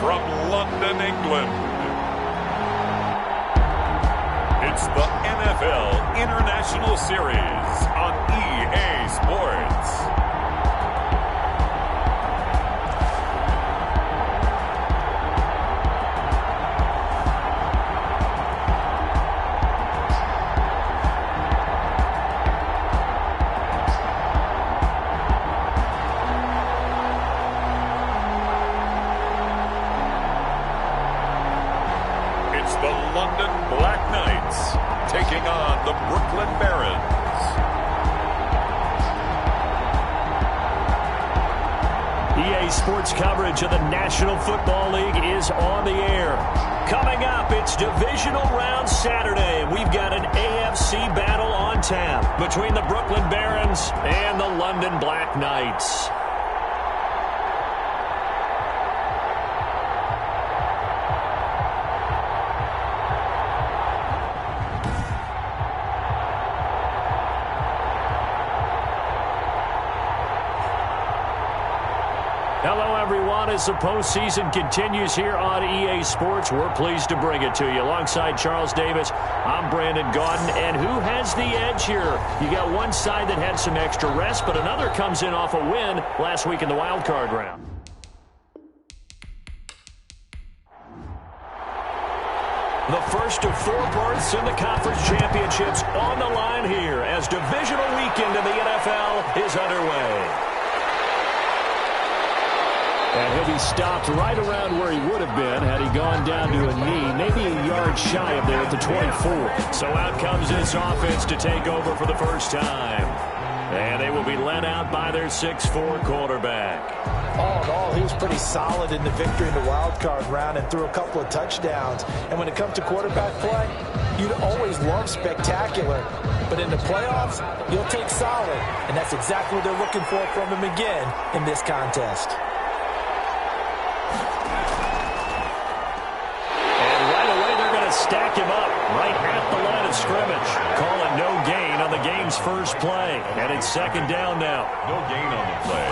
from London, England. It's the NFL International Series on EA Sports. The London Black Knights taking on the Brooklyn Barons. EA Sports coverage of the National Football League is on the air. Coming up, it's Divisional Round Saturday. We've got an AFC battle on tap between the Brooklyn Barons and the London Black Knights. Hello, everyone. As the postseason continues here on EA Sports, we're pleased to bring it to you. Alongside Charles Davis, I'm Brandon Gaudin. And who has the edge here? You got one side that had some extra rest, but another comes in off a win last week in the wild card round. The first of four berths in the conference championships on the line here as divisional weekend in the NFL is underway. And he'll be stopped right around where he would have been had he gone down to a knee, maybe a yard shy of there at the 24. So out comes this offense to take over for the first time. And they will be led out by their 6'4" quarterback. All in all, he was pretty solid in the victory in the wild card round and threw a couple of touchdowns. And when it comes to quarterback play, you'd always love spectacular. But in the playoffs, you'll take solid. And that's exactly what they're looking for from him again in this contest. Stack him up right at the line of scrimmage. Call it no gain on the game's first play. And it's second down now. No gain on the play.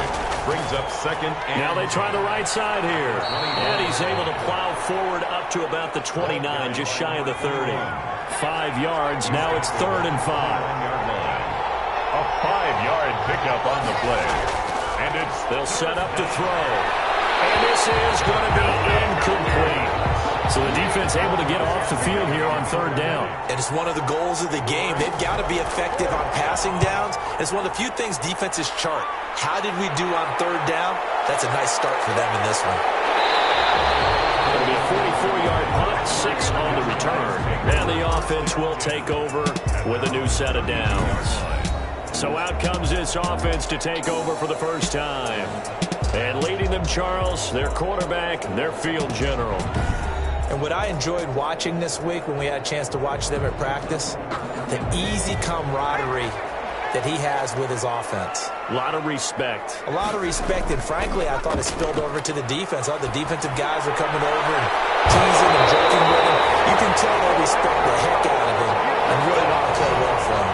Brings up second. And now they try the right side here. And he's able to plow forward up to about the 29, just shy of the 30. 5 yards. Now it's 3rd and 5. A 5-yard pickup on the play. And they'll set up to throw. And this is going to be incomplete. So the defense able to get off the field here on 3rd down. And it's one of the goals of the game. They've got to be effective on passing downs. It's one of the few things defenses chart. How did we do on 3rd down? That's a nice start for them in this one. It'll be a 44-yard punt, 6 on the return. And the offense will take over with a new set of downs. So out comes this offense to take over for the first time. And leading them, Charles, their quarterback, their field general. And what I enjoyed watching this week when we had a chance to watch them at practice, the easy camaraderie that he has with his offense. A lot of respect. A lot of respect, and frankly, I thought it spilled over to the defense. All the defensive guys are coming over and teasing and joking with him. You can tell they respect the heck out of him and really want to play well for him.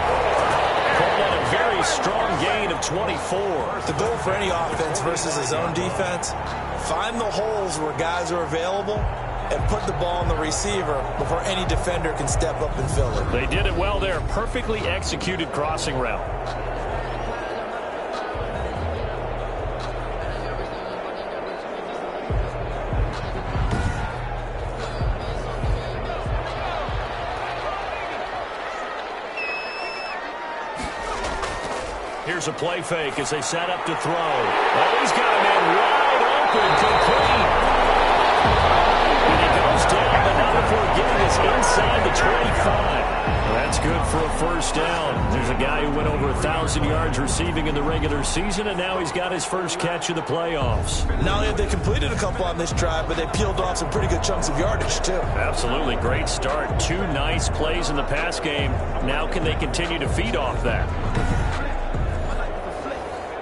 Called on a very strong gain of 24. The goal for any offense versus his own defense, find the holes where guys are available and put the ball on the receiver before any defender can step up and fill it. They did it well there. Perfectly executed crossing route. Here's a play fake as they set up to throw. Oh, he's got a man wide open, complete. And he goes down, but not before getting us inside the 25. That's good for a first down. There's a guy who went over 1,000 yards receiving in the regular season, and now he's got his first catch of the playoffs. Not only have they completed a couple on this drive, but they peeled off some pretty good chunks of yardage, too. Absolutely. Great start. 2 nice plays in the pass game. Now can they continue to feed off that?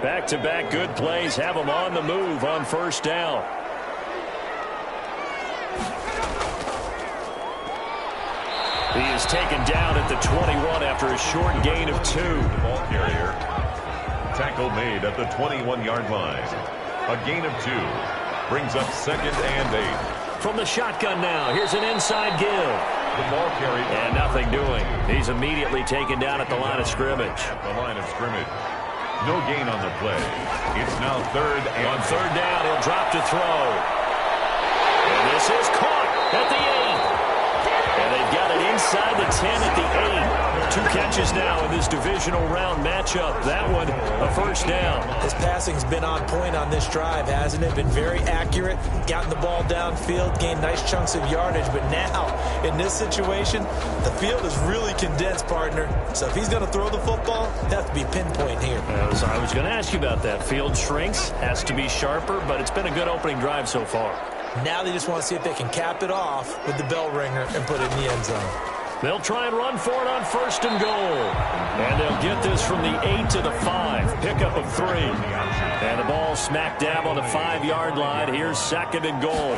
Back-to-back good plays have them on the move on first down. He is taken down at the 21 after a short gain of 2. Ball carrier. Tackle made at the 21-yard line. A gain of 2. Brings up 2nd and 8. From the shotgun now, here's an inside give. The ball carried. And nothing doing. He's immediately taken down at the line of scrimmage. At the line of scrimmage. No gain on the play. It's now 3rd and on 3rd down, he'll drop to throw. And this is caught at the 8. And they've got it inside the 10 at the 8. 2 catches now in this divisional round matchup. That one, a first down. His passing's been on point on this drive, hasn't it? Been very accurate, gotten the ball downfield, gained nice chunks of yardage. But now, in this situation, the field is really condensed, partner. So if he's going to throw the football, it has to be pinpoint here. I was going to ask you about that. Field shrinks, has to be sharper, but it's been a good opening drive so far. Now they just want to see if they can cap it off with the bell ringer and put it in the end zone. They'll try and run for it on 1st and goal. And they'll get this from the 8 to the 5. Pickup of 3. And the ball smack dab on the 5-yard line. Here's 2nd and goal.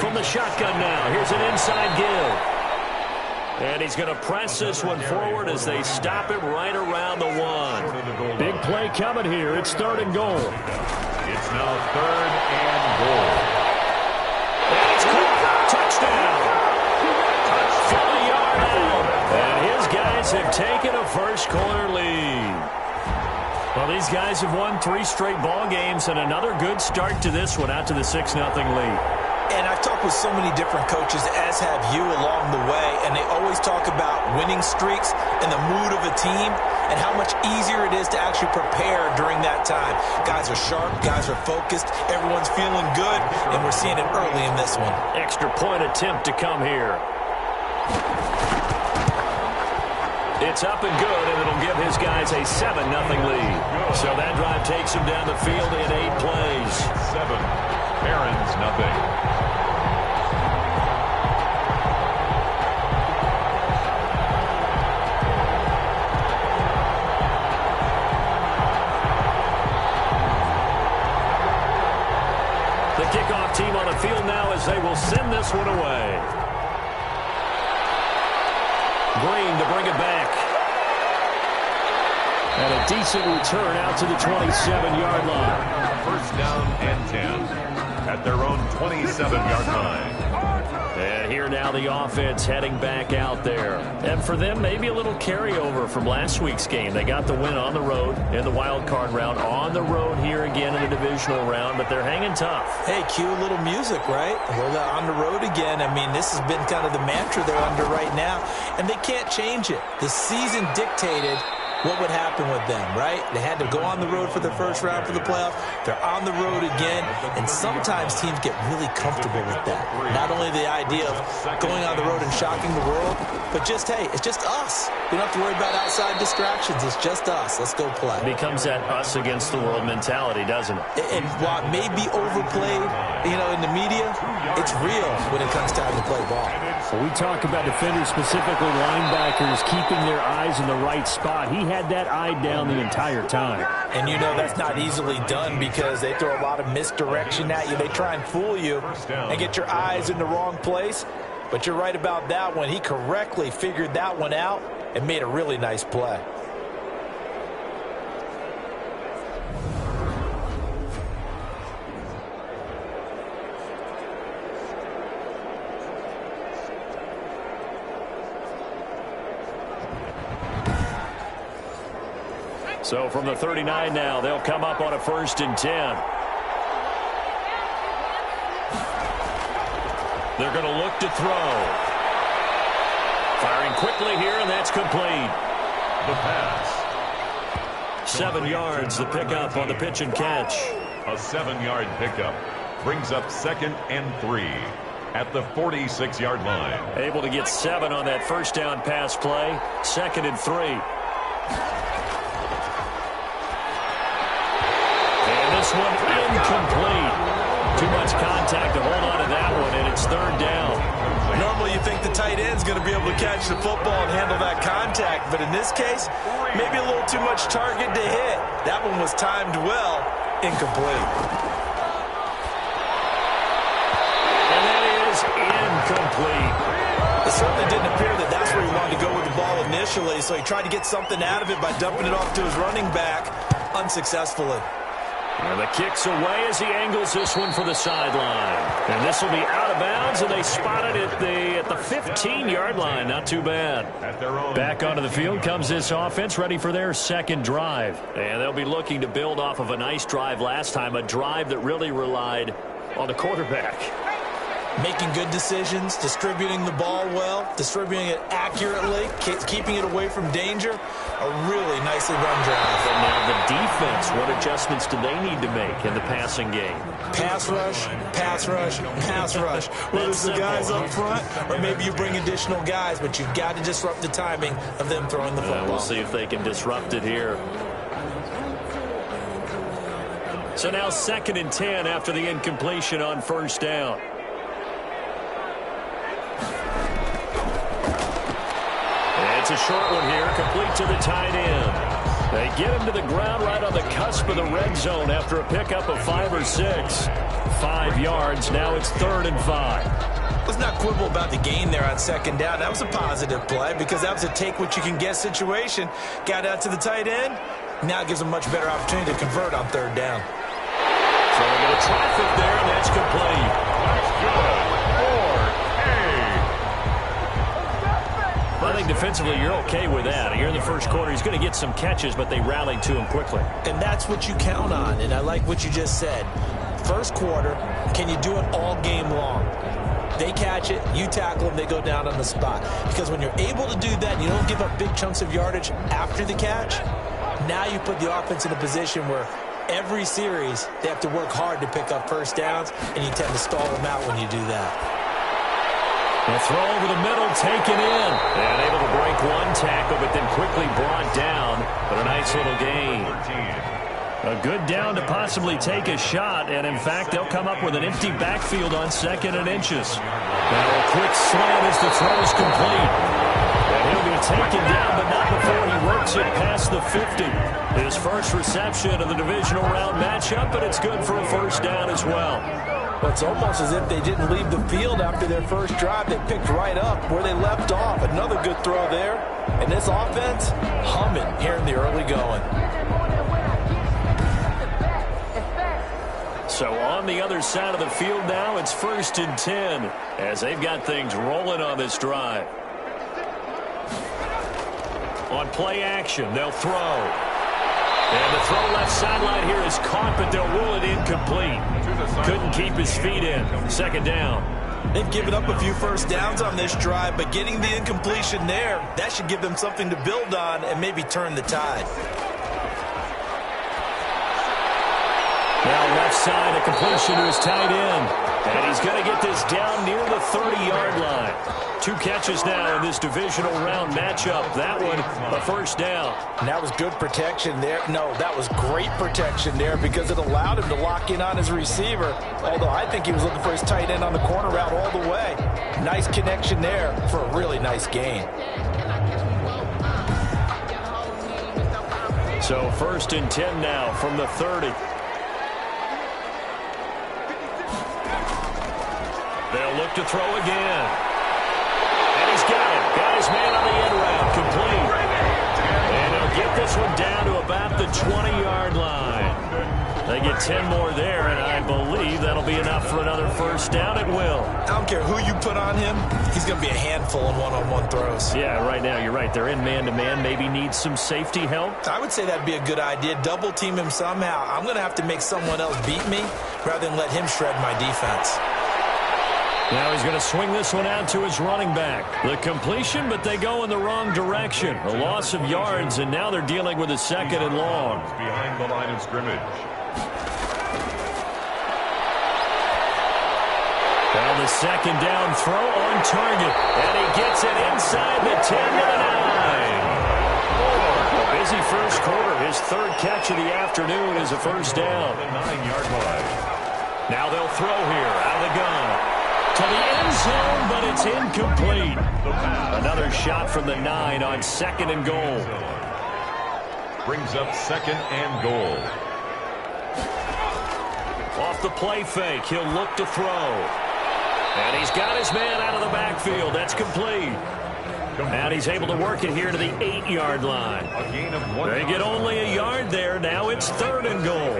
From the shotgun now. Here's an inside give. And he's going to press this one forward as they stop him right around the 1. Big play coming here. It's 3rd and goal. It's now 3rd and goal. And it's caught. Touchdown. 40-yard out. And his guys have taken a first quarter lead. Well, these guys have won 3 straight ball games and another good start to this one out to the 6-0 lead. And I've talked with so many different coaches, as have you, along the way, and they always talk about winning streaks and the mood of a team and how much easier it is to actually prepare during that time. Guys are sharp, guys are focused, everyone's feeling good, and we're seeing it early in this one. Extra point attempt to come here. It's up and good, and it'll give his guys a 7-0 lead. So that drive takes him down the field in 8 plays. 7. Barons, nothing. The kickoff team on the field now as they will send this one away. Green to bring it back. And a decent return out to the 27-yard line. 1st down and 10 at their own 27-yard line. And here now the offense heading back out there. And for them, maybe a little carryover from last week's game. They got the win on the road in the wild card round, on the road here again in the divisional round, but they're hanging tough. Hey, cue a little music, right? Well, on the road again. I mean, this has been kind of the mantra they're under right now, and they can't change it. The season dictated what would happen with them, right? They had to go on the road for the first round for the playoffs. They're on the road again, and sometimes teams get really comfortable with that. Not only the idea of going on the road and shocking the world, but just, hey, it's just us. We don't have to worry about outside distractions. It's just us. Let's go play. It becomes that us against the world mentality, doesn't it? And while it may be overplayed, in the media, it's real when it comes time to play ball. Well, we talk about defenders, specifically linebackers, keeping their eyes in the right spot. He had that eye down the entire time. And that's not easily done because they throw a lot of misdirection at you. They try and fool you and get your eyes in the wrong place. But you're right about that one. He correctly figured that one out and made a really nice play. So from the 39 now, they'll come up on a 1st and 10. They're going to look to throw. Firing quickly here, and that's complete. The pass. 7 yards, the pickup on the pitch and catch. A 7-yard pickup brings up 2nd and 3 at the 46-yard line. Able to get 7 on that first down pass play. 2nd and 3. This one incomplete. Too much contact to hold on to that one, and it's 3rd down. Normally you think the tight end's going to be able to catch the football and handle that contact, but in this case, maybe a little too much target to hit. That one was timed well, incomplete. And that is incomplete. It certainly didn't appear that that's where he wanted to go with the ball initially, so he tried to get something out of it by dumping it off to his running back unsuccessfully. And the kick's away as he angles this one for the sideline. And this will be out of bounds, and they spotted it at the 15-yard line. Not too bad. Back onto the field comes this offense, ready for their second drive. And they'll be looking to build off of a nice drive last time, a drive that really relied on the quarterback. Making good decisions, distributing the ball well, distributing it accurately, keeping it away from danger. A really nicely run drive. And now the defense, what adjustments do they need to make in the passing game? Pass rush, pass rush, pass rush. Whether it's the guys up front or maybe you bring additional guys, but you've got to disrupt the timing of them throwing the football. We'll see if they can disrupt it here. So now 2nd and 10 after the incompletion on first down. It's a short one here, complete to the tight end. They get him to the ground right on the cusp of the red zone after a pickup of 5 or 6. 5 yards, now it's 3rd and 5. Let's not quibble about the gain there on 2nd down. That was a positive play because that was a take-what-you-can-get situation. Got out to the tight end. Now it gives them a much better opportunity to convert on 3rd down. So we get a traffic there, and that's complete. That's good. I think defensively you're okay with that. Here in the first quarter, he's going to get some catches, but they rallied to him quickly. And that's what you count on, and I like what you just said. First quarter, can you do it all game long? They catch it, you tackle them, they go down on the spot. Because when you're able to do that, you don't give up big chunks of yardage after the catch. Now you put the offense in a position where every series they have to work hard to pick up first downs, and you tend to stall them out when you do that. The throw over the middle, taken in. And able to break one tackle, but then quickly brought down. But a nice little gain. A good down to possibly take a shot. And, in fact, they'll come up with an empty backfield on 2nd and inches. Now a quick slant as the throw is complete. And he'll be taken down, but not before he works it past the 50. His first reception of the divisional round matchup, but it's good for a first down as well. Well, it's almost as if they didn't leave the field after their first drive. They picked right up where they left off. Another good throw there. And this offense, humming here in the early going. So on the other side of the field now, it's 1st and 10 as they've got things rolling on this drive. On play action, they'll throw. And the throw left sideline here is caught, but they'll rule it incomplete. Couldn't keep his feet in. 2nd down. They've given up a few first downs on this drive, but getting the incompletion there, that should give them something to build on and maybe turn the tide. Now left side, a completion to his tight end. And he's going to get this down near the 30-yard line. 2 catches now in this divisional round matchup. That one, a first down. And that was good protection there. No, that was great protection there because it allowed him to lock in on his receiver. Although I think he was looking for his tight end on the corner route all the way. Nice connection there for a really nice gain. So 1st and 10 now from the 30. They'll look to throw again. And he's got it. Got his man on the end route. Complete. And he'll get this one down to about the 20-yard line. They get 10 more there, and I believe that'll be enough for another first down. It will. I don't care who you put on him. He's going to be a handful in one-on-one throws. Yeah, right now you're right. They're in man-to-man. Maybe needs some safety help. I would say that'd be a good idea. Double team him somehow. I'm going to have to make someone else beat me rather than let him shred my defense. Now he's going to swing this one out to his running back. The completion, but they go in the wrong direction. A loss of yards, and now they're dealing with a 2nd and long. Behind the line of scrimmage. Well, the 2nd down throw on target. And he gets it inside the 10 to the 9. A busy first quarter. His 3rd catch of the afternoon is a first down. The 9-yard line. Now they'll throw here out of the gun. To the end zone, but it's incomplete. Another shot from the 9 on 2nd and goal. Brings up 2nd and goal. Off the play fake, he'll look to throw. And he's got his man out of the backfield. That's complete. And he's able to work it here to the 8-yard line. A gain of 1. They get only a yard there. Now it's 3rd and goal.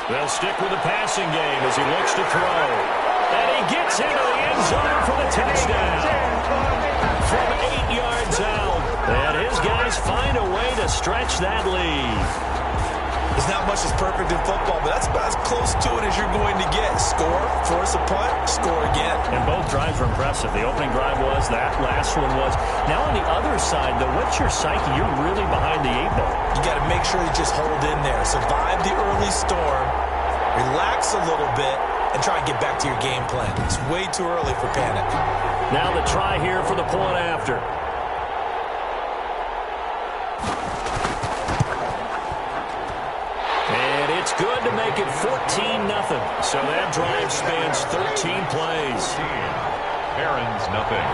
They'll stick with the passing game as he looks to throw. And he gets into the end zone for the touchdown. From 8 yards out. And his guys find a way to stretch that lead. There's not much that's perfect in football, but that's about as close to it as you're going to get. Score, force a punt, score again. And both drives were impressive. The opening drive was, that last one was. Now on the other side, though, what's your psyche? You're really behind the 8 ball. You got to make sure you just hold in there. Survive the early storm, relax a little bit, and try and get back to your game plan. It's way too early for panic. Now the try here for the point after. It's good to make it 14-0. So that drive spans 13 plays. Barons, nothing.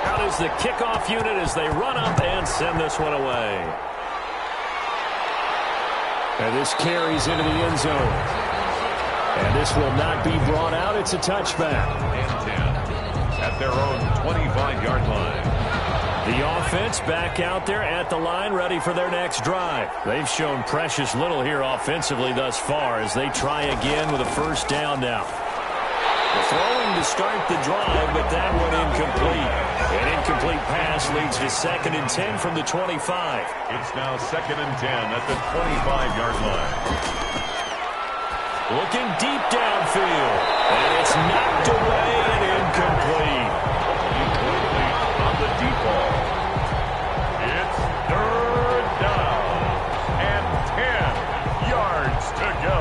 Out is the kickoff unit as they run up and send this one away. And this carries into the end zone. And this will not be brought out. It's a touchback. And 10 at their own 25-yard line. The offense back out there at the line, ready for their next drive. They've shown precious little here offensively thus far as they try again with a first down now. Throwing to start the drive, but that one incomplete. An incomplete pass leads to 2nd and 10 from the 25. It's now 2nd and 10 at the 25-yard line. Looking deep downfield. And it's knocked away and incomplete. Incomplete on the deep ball. It's 3rd down and 10 yards to go.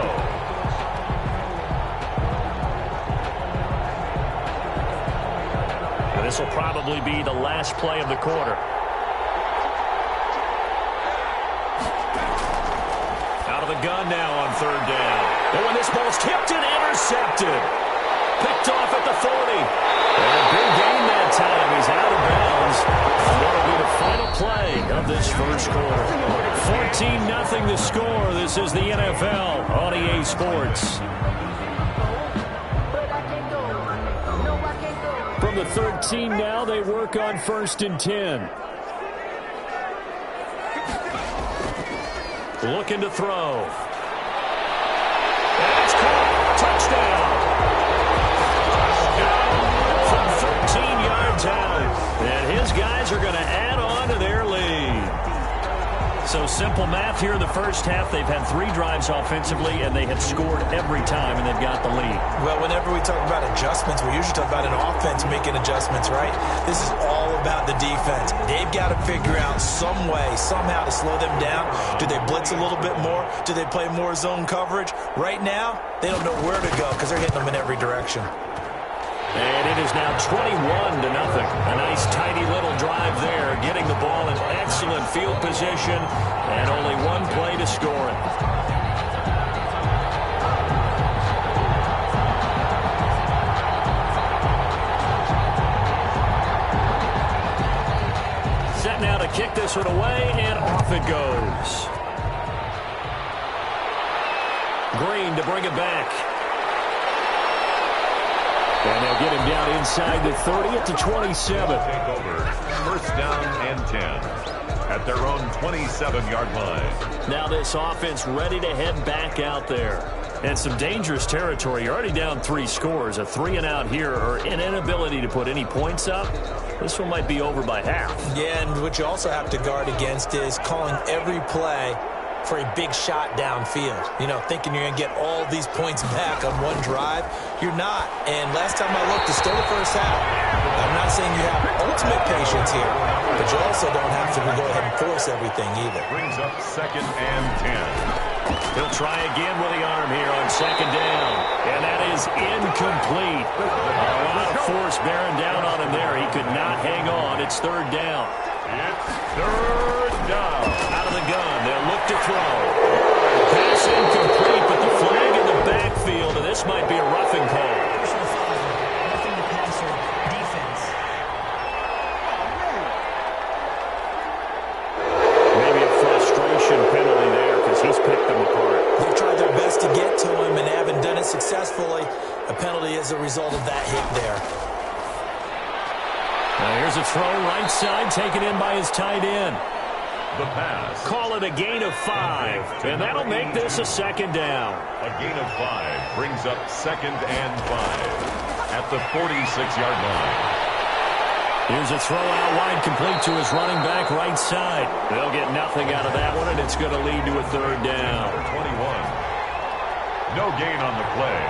Now this will probably be the last play of the quarter. Out of the gun now on 3rd down. And when this ball's tipped and intercepted. Picked off at the 40. And a big gain that time. He's out of bounds. And that'll be the final play of this first quarter. 14-0 the score. This is the NFL on EA Sports. From the 13 now, they work on 1st and 10. Looking to throw. That's caught. Touchdown. From 13 yards out. And his guys are going to add on to their lead. So simple math here in the first half. They've had 3 drives offensively, and they have scored every time, and they've got the lead. Well, whenever we talk about adjustments, we usually talk about an offense making adjustments, right? This is all about the defense. They've got to figure out some way, somehow to slow them down. Do they blitz a little bit more? Do they play more zone coverage? Right now, they don't know where to go because they're hitting them in every direction. And it is now 21-0. A nice tidy little drive there, getting the ball in excellent field position, and only 1 play to score it. Set now to kick this one away, and off it goes. Green to bring it back. And they'll get him down inside the 30 at the 27. Take over. 1st down and 10 at their own 27-yard line. Now this offense ready to head back out there. And some dangerous territory. You're already down 3 scores. A 3-and-out here, or an inability to put any points up. This one might be over by half. Yeah, and what you also have to guard against is calling every play for a big shot downfield. You know, thinking you're going to get all these points back on one drive. You're not. And last time I looked, it's still the first half. I'm not saying you have ultimate patience here, but you also don't have to go ahead and force everything either. Brings up 2nd and 10. He'll try again with the arm here on 2nd down. And that is incomplete. A lot of force bearing down on him there. He could not hang on. It's 3rd down. It's 3rd down. Out of the gun. They'll look to throw. Pass incomplete, but the flag in the backfield, and this might be a roughing call. penalty as a result of that hit there. Now here's a throw right side taken in by his tight end. The pass. Call it a gain of 5, and that'll make this a second down. A gain of 5 brings up 2nd and 5 at the 46-yard line. Here's a throw out wide, complete to his running back right side. They'll get nothing out of that one, and it's going to lead to a 3rd down. 21. No gain on the play.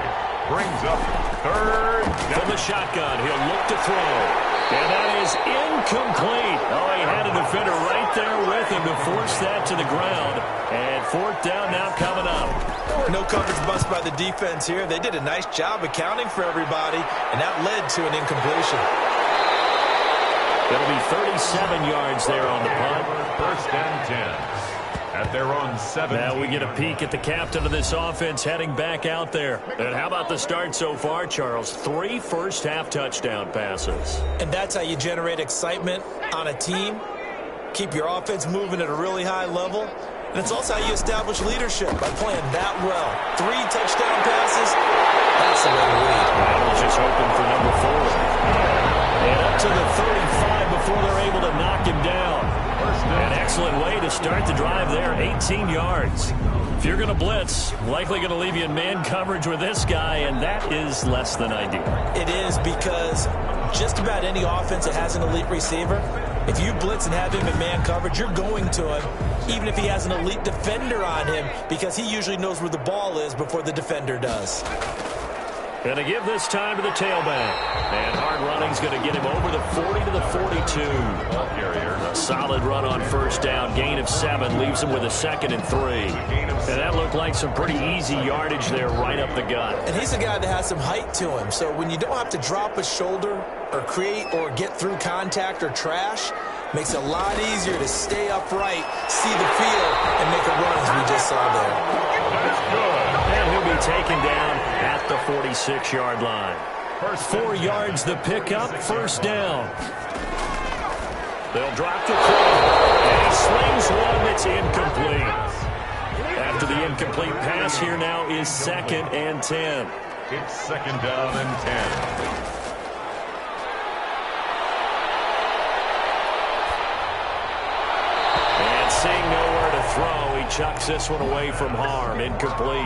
Brings up 3rd down. From the shotgun, he'll look to throw. And that is incomplete. Oh, he had a defender right there with him to force that to the ground. And 4th down now coming up. No coverage bust by the defense here. They did a nice job accounting for everybody, and that led to an incompletion. It'll be 37 yards there on the punt. 1st and 10. At their own 7. Now we get a peek at the captain of this offense heading back out there. And how about the start so far, Charles? 3 first-half touchdown passes. And that's how you generate excitement on a team. Keep your offense moving at a really high level. And it's also how you establish leadership by playing that well. 3 touchdown passes, that's the way to lead. That was just hoping for number 4. And up to the 35 before they're able to knock him down. An excellent way to start the drive there, 18 yards. If you're going to blitz, likely going to leave you in man coverage with this guy, and that is less than ideal. It is, because just about any offense that has an elite receiver, if you blitz and have him in man coverage, you're going to him, even if he has an elite defender on him, because he usually knows where the ball is before the defender does. Going to give this time to the tailback. And hard running's going to get him over the 40 to the 42. A solid run on 1st down. Gain of 7 leaves him with a 2nd and 3. And that looked like some pretty easy yardage there right up the gut. And he's a guy that has some height to him. So when you don't have to drop a shoulder or create or get through contact or trash, makes it a lot easier to stay upright, see the field, and make a run as we just saw there. That's good. And he'll be taken down at the 46-yard line. 4 yards the pickup, 1st down. They'll drop to throw. And he slings one that's incomplete. After the incomplete pass, here now is 2nd and 10. It's 2nd down and 10. Seeing nowhere to throw, he chucks this one away from harm. Incomplete.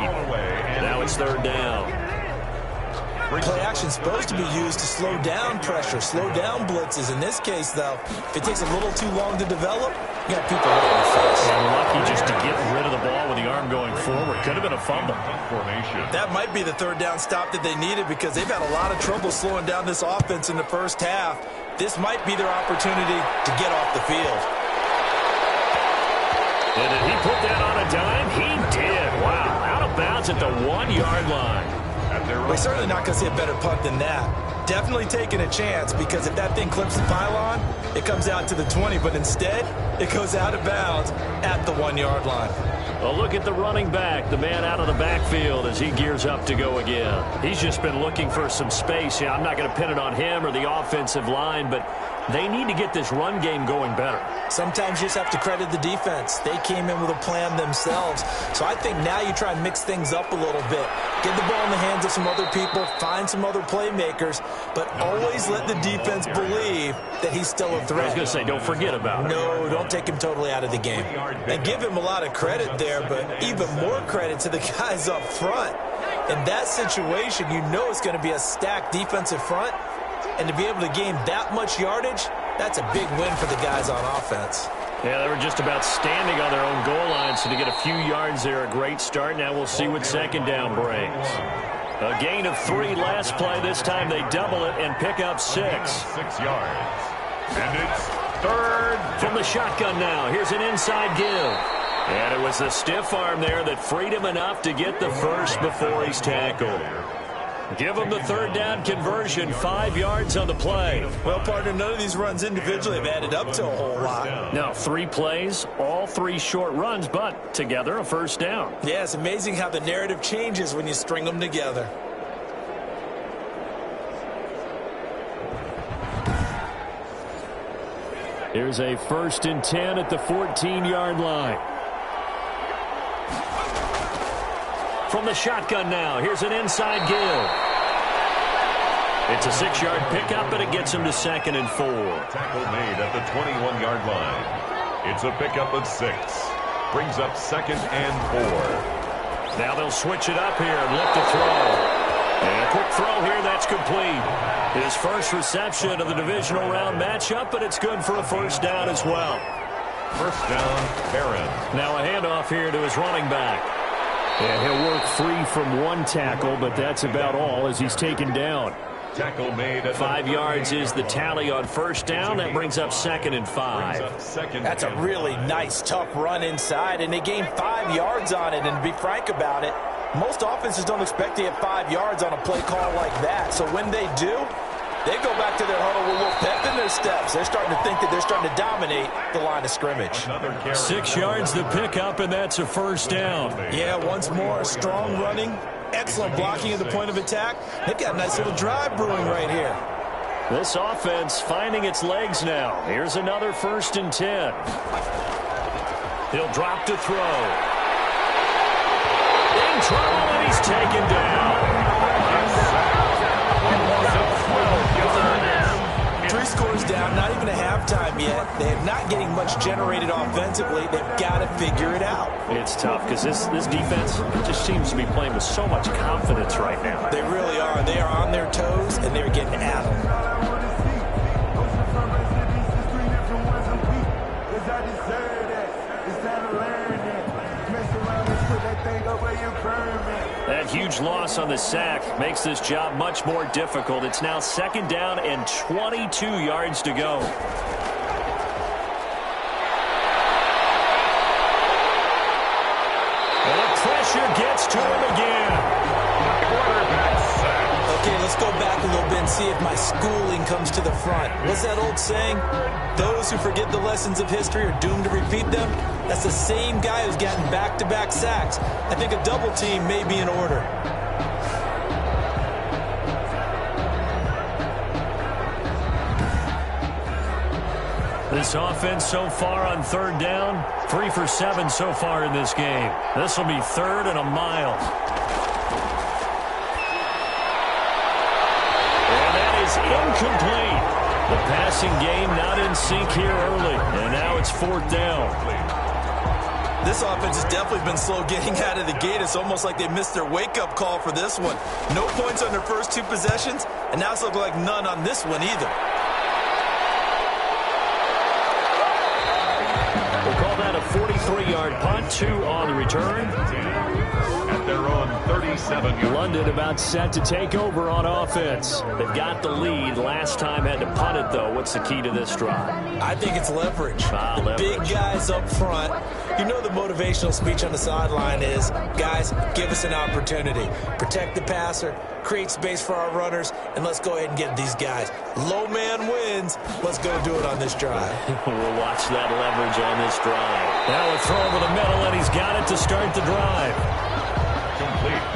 Now it's 3rd down. Play action's supposed to be used to slow down pressure, slow down blitzes. In this case, though, if it takes a little too long to develop, you got people right in the face. And lucky just to get rid of the ball with the arm going forward. Could have been a fumble. That might be the 3rd down stop that they needed, because they've had a lot of trouble slowing down this offense in the 1st half. This might be their opportunity to get off the field. And did he put that on a dime? He did. Wow. Out of bounds at the 1-yard line. We're certainly not going to see a better punt than that. Definitely taking a chance, because if that thing clips the pylon, it comes out to the 20. But instead, it goes out of bounds at the 1-yard line. A look at the running back, the man out of the backfield as he gears up to go again. He's just been looking for some space. Yeah, I'm not going to pin it on him or the offensive line, but they need to get this run game going better. Sometimes you just have to credit the defense. They came in with a plan themselves. So I think now you try and mix things up a little bit. Get the ball in the hands of some other people, find some other playmakers, but always let the defense believe that he's still a threat. I was going to say, don't forget about it. No, don't take him totally out of the game. And give him a lot of credit there, but even more credit to the guys up front. In that situation, you know it's going to be a stacked defensive front. And to be able to gain that much yardage, that's a big win for the guys on offense. Yeah, they were just about standing on their own goal line, so to get a few yards there, a great start. Now we'll see what 2nd down brings. A gain of 3 last play. This time they double it and pick up 6. 6 yards. And it's 3rd. From the shotgun now. Here's an inside give. And it was the stiff arm there that freed him enough to get the first before he's tackled. Give him the 3rd down conversion, 5 yards on the play. Well, partner, none of these runs individually have added up to a whole lot. Now, 3 plays, all 3 short runs, but together a 1st down. Yeah, it's amazing how the narrative changes when you string them together. Here's a 1st and 10 at the 14-yard line. From the shotgun now, here's an inside give. It's a 6-yard pickup, and it gets him to 2nd and 4. Tackle made at the 21-yard line. It's a pickup of 6. Brings up 2nd and 4. Now they'll switch it up here and look to throw. And a quick throw here, that's complete. His first reception of the divisional round matchup, but it's good for a first down as well. First down, Barron. Now a handoff here to his running back. And he'll work free from one tackle, but that's about all as he's taken down. Tackle made at 5 yards is the tally on first down. That brings up 2nd and 5. That's a really nice, tough run inside, and they gained 5 yards on it. And to be frank about it, most offenses don't expect to get 5 yards on a play call like that. So when they do, they go back to their huddle with a little pep in their steps. They're starting to think that they're starting to dominate the line of scrimmage. 6 yards the pickup, and that's a first down. Yeah, once more, strong running, excellent blocking at the point of attack. They've got a nice little drive brewing right here. This offense finding its legs now. Here's another 1st and 10. He'll drop to throw. In trouble, and he's taken down. 3 scores down, not even a halftime yet. They're not getting much generated offensively. They've got to figure it out. It's tough because this defense just seems to be playing with so much confidence right now. They really are. They are on their toes, and they're getting at them. That huge loss on the sack makes this job much more difficult. It's now 2nd down and 22 yards to go. And the pressure gets to him again. Okay, let's go back a little bit and see if my schooling comes to the front. What's that old saying? Those who forget the lessons of history are doomed to repeat them. That's the same guy who's gotten back-to-back sacks. I think a double team may be in order. This offense so far on 3rd down, 3 for 7 so far in this game. This will be 3rd and a mile. Incomplete. The passing game not in sync here early. And now it's 4th down. This offense has definitely been slow getting out of the gate. It's almost like they missed their wake-up call for this one. No points on their first 2 possessions, and now it's looking like none on this one either. We'll call that a 43-yard punt, 2 on the return. At their own 37. London about set to take over on offense. They've got the lead. Last time had to punt it, though. What's the key to this drive? I think it's leverage. Leverage. Big guys up front. You know the motivational speech on the sideline is, guys, give us an opportunity. Protect the passer, create space for our runners, and let's go ahead and get these guys. Low man wins. Let's go do it on this drive. We'll watch that leverage on this drive. Now a throw over the middle, and he's got it to start the drive.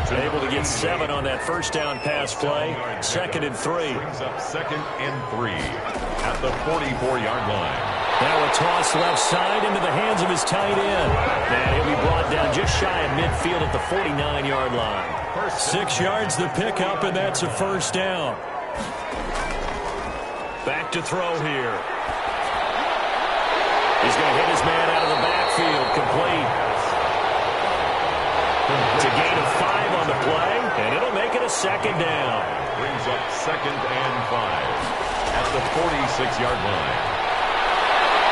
Able to get 7 on that first down pass play. 2nd and 3. Brings up 2nd and 3 at the 44-yard line. Now a toss left side into the hands of his tight end. And he'll be brought down just shy of midfield at the 49-yard line. 6 yards the pickup, and that's a first down. Back to throw here. He's going to hit his man out of the backfield. Complete. To gain a 5 on the play, and it'll make it a 2nd down. Brings up 2nd and 5 at the 46-yard line.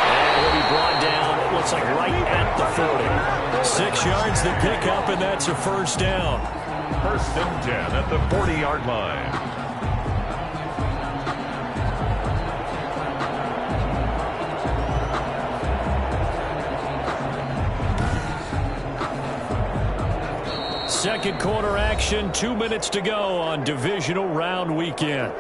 And he'll be brought down, it looks like right at the 40. 6 yards the pickup, and that's a first down. 1st and 10 at the 40-yard line. Second quarter action, 2 minutes to go on divisional round weekend.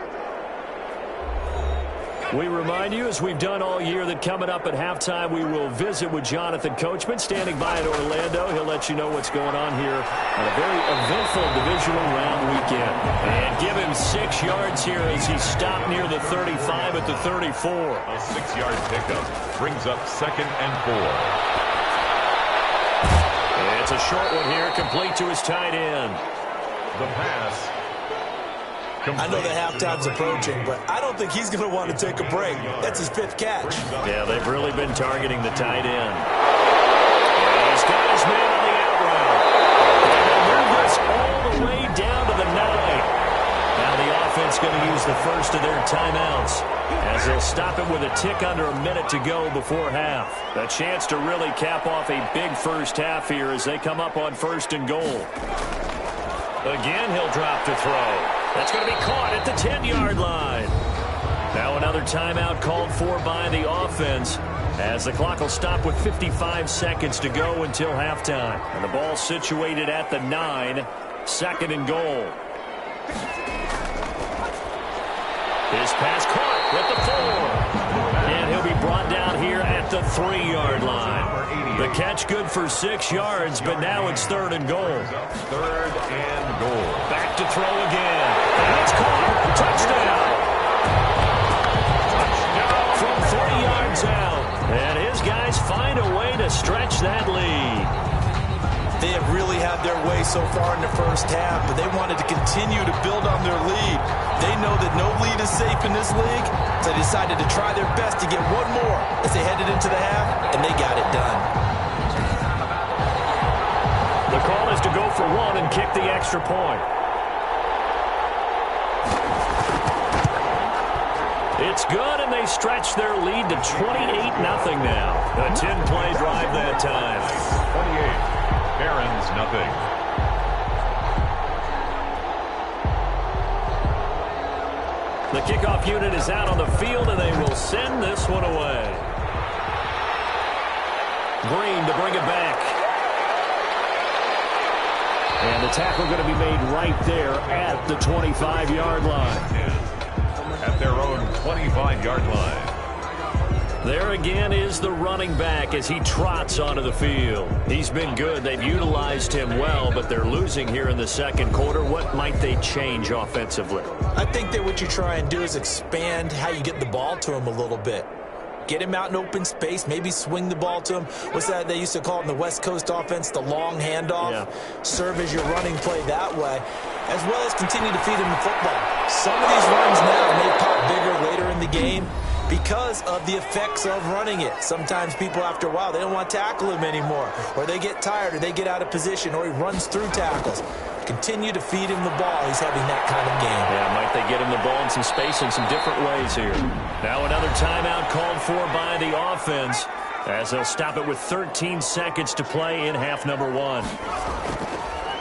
We remind you, as we've done all year, that coming up at halftime, we will visit with Jonathan Coachman, standing by in Orlando. He'll let you know what's going on here on a very eventful divisional round weekend. And give him 6 yards here as he stopped near the 35 at the 34. A 6-yard pickup brings up 2nd and 4. It's a short one here, complete to his tight end. The pass. I know the halftime's approaching, but I don't think he's going to want to take a break. That's his 5th catch. Yeah, they've really been targeting the tight end. And he's got his man on the out route. And they'll move this all the way down to the 9. Now the offense going to use the first of their timeouts, as they'll stop it with a tick under a minute to go before half. A chance to really cap off a big first half here as they come up on 1st and goal. Again, he'll drop to throw. That's going to be caught at the 10-yard line. Now another timeout called for by the offense, as the clock will stop with 55 seconds to go until halftime. And the ball situated at the 9, 2nd and goal. His pass caught with the 4. And he'll be brought down here at the 3-yard line. The catch good for 6 yards, but now it's 3rd and goal. 3rd and goal. Back to throw again. And it's caught. Touchdown. From 3 yards out. And his guys find a way to stretch that lead. They have really had their way so far in the first half, but they wanted to continue to build on their lead. They know that no lead is safe in this league, so they decided to try their best to get one more as they headed into the half, and they got it done. The call is to go for 1 and kick the extra point. It's good, and they stretch their lead to 28-0 now. A 10-play drive that time. 28. Barons, nothing. The kickoff unit is out on the field, and they will send this one away. Green to bring it back. And the tackle going to be made right there at the 25-yard line. At their own 25-yard line. There again is the running back as he trots onto the field. He's been good. They've utilized him well, but they're losing here in the 2nd quarter. What might they change offensively? I think that what you try and do is expand how you get the ball to him a little bit. Get him out in open space, maybe swing the ball to him. What's that they used to call it in the West Coast offense, the long handoff? Yeah. Serve as your running play that way, as well as continue to feed him the football. Some of these runs now may pop bigger later in the game because of the effects of running it. Sometimes people, after a while, they don't want to tackle him anymore, or they get tired, or they get out of position, or he runs through tackles. Continue to feed him the ball. He's having that kind of game. Yeah, might they get him the ball in some space in some different ways here. Now another timeout called for by the offense, as they'll stop it with 13 seconds to play in half number 1.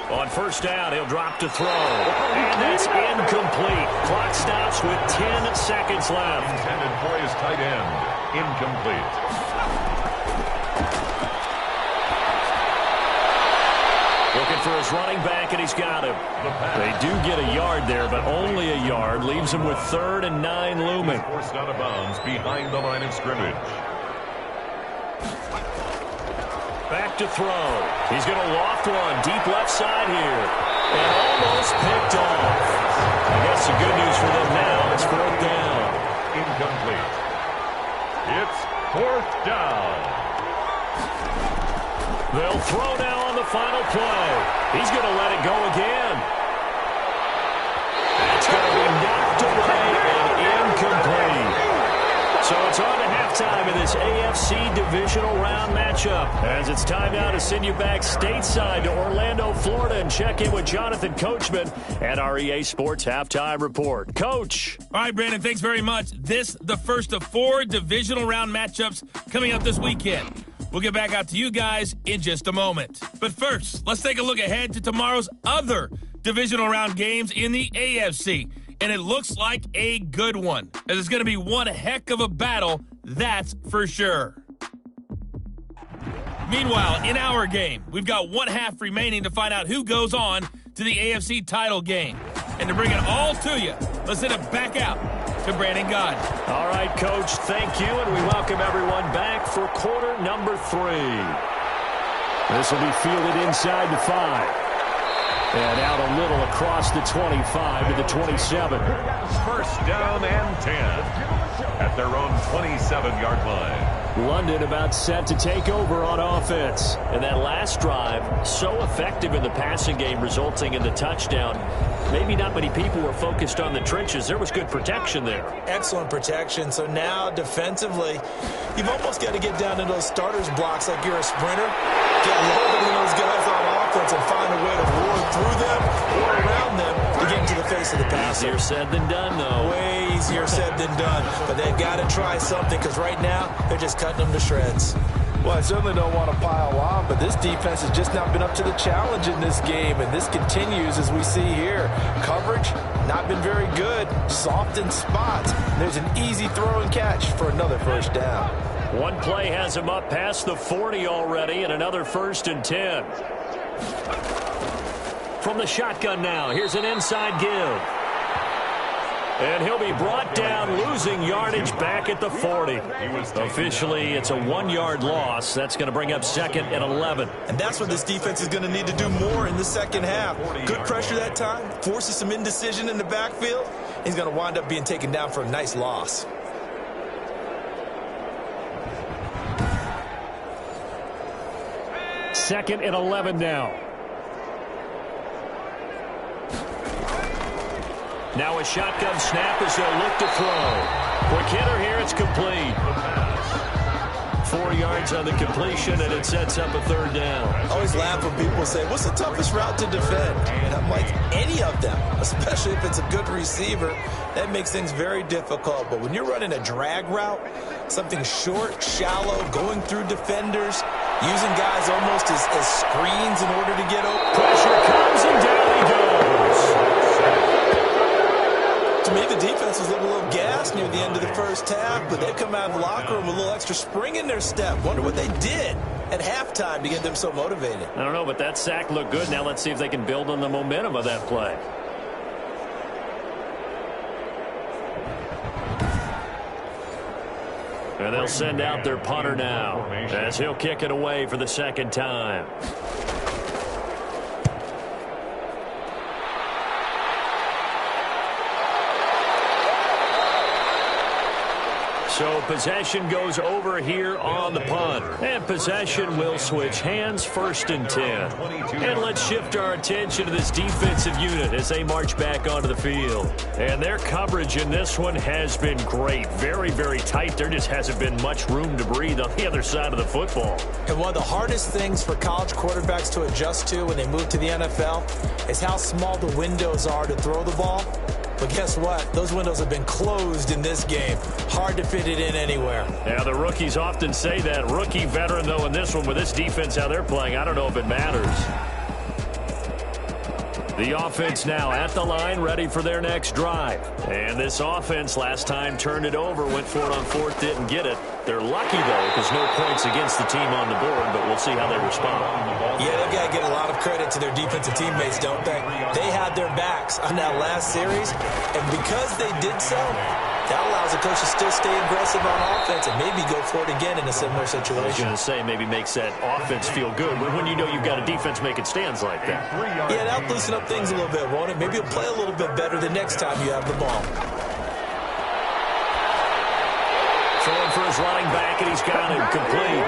On 1st down, he'll drop to throw. And that's incomplete. Clock stops with 10 seconds left. Intended for his tight end. Incomplete. Looking for his running back, and he's got him. They do get a yard there, but only a yard. Leaves him with 3rd and 9 looming. Forced out of bounds behind the line of scrimmage. Back to throw. He's going to loft one deep left side here. And almost picked off. I guess the good news for them now is 4th down. Incomplete. It's 4th down. They'll throw now on the final play. He's going to let it go again. That's going to be knocked away and incomplete. So it's on to halftime in this AFC Divisional Round matchup. As it's time now to send you back stateside to Orlando, Florida, and check in with Jonathan Coachman at our EA Sports Halftime Report. Coach. All right, Brandon, thanks very much. This, the first of 4 Divisional Round matchups coming up this weekend. We'll get back out to you guys in just a moment. But first, let's take a look ahead to tomorrow's other Divisional Round games in the AFC. And it looks like a good one, as it's going to be one heck of a battle, that's for sure. Meanwhile, in our game, we've got 1 half remaining to find out who goes on to the AFC title game. And to bring it all to you, let's send it back out to Brandon Gaudin. All right, Coach, thank you, and we welcome everyone back for quarter number 3. This will be fielded inside the 5. And out a little across the 25 to the 27. 1st down and 10 at their own 27-yard line. London about set to take over on offense. And that last drive, so effective in the passing game, resulting in the touchdown. Maybe not many people were focused on the trenches. There was good protection there. Excellent protection. So now, defensively, you've almost got to get down into those starters blocks like you're a sprinter. Get lower than those guys on offense and find a way to roar through them or around them to get into the face of the passer. Easier said than done, though. Way easier said than done. But they've got to try something because right now they're just cutting them to shreds. Well, I certainly don't want to pile on, but this defense has just not been up to the challenge in this game, and this continues as we see here. Coverage, not been very good, soft in spots. There's an easy throw and catch for another first down. One play has him up past the 40 already, and another 1st and 10. From the shotgun now, here's an inside give. And he'll be brought down, losing yardage back at the 40. Officially, it's a 1-yard loss. That's going to bring up 2nd and 11. And that's what this defense is going to need to do more in the second half. Good pressure that time, forces some indecision in the backfield. He's going to wind up being taken down for a nice loss. Second and 11 now. Now a shotgun snap as they'll look to throw. Quick hitter here, it's complete. 4 yards on the completion, and it sets up a 3rd down. I always laugh when people say, what's the toughest route to defend? And I'm like, any of them, especially if it's a good receiver. That makes things very difficult. But when you're running a drag route, something short, shallow, going through defenders, using guys almost as screens in order to get open. Pressure comes, and down he goes. To me, the defense was a little gassed near the end of the first half, but they've come out of the locker room with a little extra spring in their step. Wonder what they did at halftime to get them so motivated. I don't know, but that sack looked good. Now let's see if they can build on the momentum of that play. And they'll send out their punter now as he'll kick it away for the 2nd time. So possession goes over here on the punt. And possession will switch hands, 1st and 10. And let's shift our attention to this defensive unit as they march back onto the field. And their coverage in this one has been great. Very, very tight. There just hasn't been much room to breathe on the other side of the football. And one of the hardest things for college quarterbacks to adjust to when they move to the NFL is how small the windows are to throw the ball. But guess what? Those windows have been closed in this game. Hard to fit it in anywhere. Yeah, the rookies often say that. Rookie veteran, though, in this one with this defense, how they're playing, I don't know if it matters. The offense now at the line, ready for their next drive. And this offense last time turned it over, went for it on 4th, didn't get it. They're lucky, though, because no points against the team on the board, but we'll see how they respond. Yeah, they've got to give a lot of credit to their defensive teammates, don't they? They had their backs on that last series, and because they did so, that allows the coach to still stay aggressive on offense and maybe go for it again in a similar situation. I was going to say maybe makes that offense feel good when you know you've got a defense making stands like that. Yeah, that'll loosen up things a little bit, won't it? Maybe you'll play a little bit better the next time you have the ball. Throwing for his running back, and he's got him complete.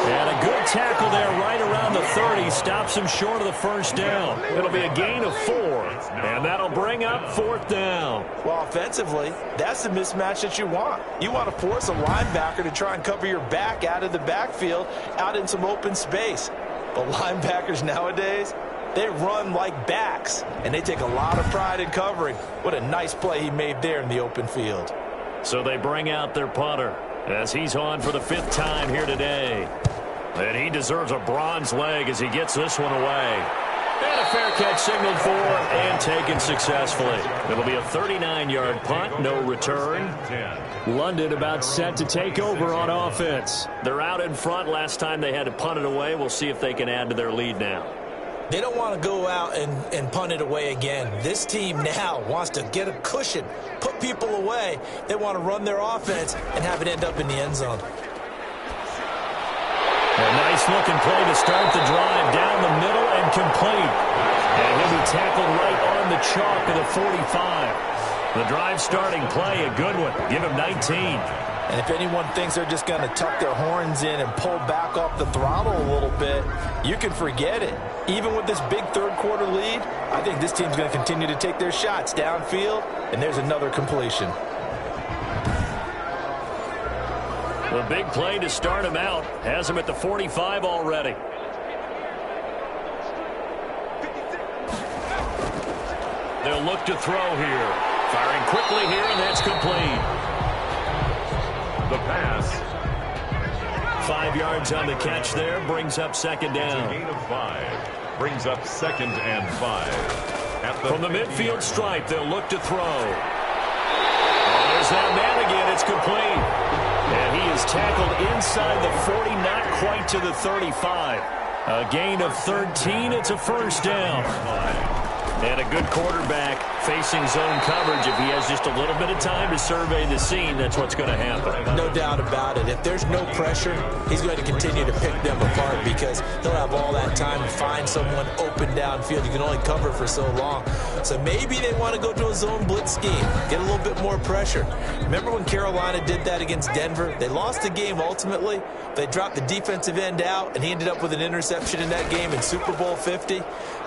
And a good tackle there right around the 30. Stops him short of the 1st down. It'll be a gain of 4, and that'll bring up 4th down. Well, offensively, that's the mismatch that you want. You want to force a linebacker to try and cover your back out of the backfield, out in some open space. But linebackers nowadays, they run like backs, and they take a lot of pride in covering. What a nice play he made there in the open field. So they bring out their punter as he's on for the 5th time here today. And he deserves a bronze leg as he gets this one away. And a fair catch signaled for and taken successfully. It'll be a 39-yard punt, no return. London about set to take over on offense. They're out in front. Last time they had to punt it away. We'll see if they can add to their lead now. They don't want to go out and punt it away again. This team now wants to get a cushion, put people away. They want to run their offense and have it end up in the end zone. A nice-looking play to start the drive down the middle and complete. And he'll be tackled right on the chalk of the 45. The drive starting play, a good one. Give him 19. And if anyone thinks they're just going to tuck their horns in and pull back off the throttle a little bit, you can forget it. Even with this big third-quarter lead, I think this team's going to continue to take their shots downfield, and there's another completion. The big play to start him out has him at the 45 already. They'll look to throw here. Firing quickly here, and that's complete. The pass. 5 yards on the catch there, brings up second down. It's a gain of 5. Brings up 2nd and 5. From the midfield stripe, they'll look to throw. Oh, there's that man again. It's complete. And he is tackled inside the 40, not quite to the 35. A gain of 13. It's a first down. And a good quarterback facing zone coverage. If he has just a little bit of time to survey the scene, that's what's going to happen. No doubt about it. If there's no pressure, he's going to continue to pick them apart because he'll have all that time to find someone open downfield. You can only cover for so long. So maybe they want to go to a zone blitz scheme, get a little bit more pressure. Remember when Carolina did that against Denver? They lost the game ultimately. They dropped the defensive end out, and he ended up with an interception in that game in Super Bowl 50.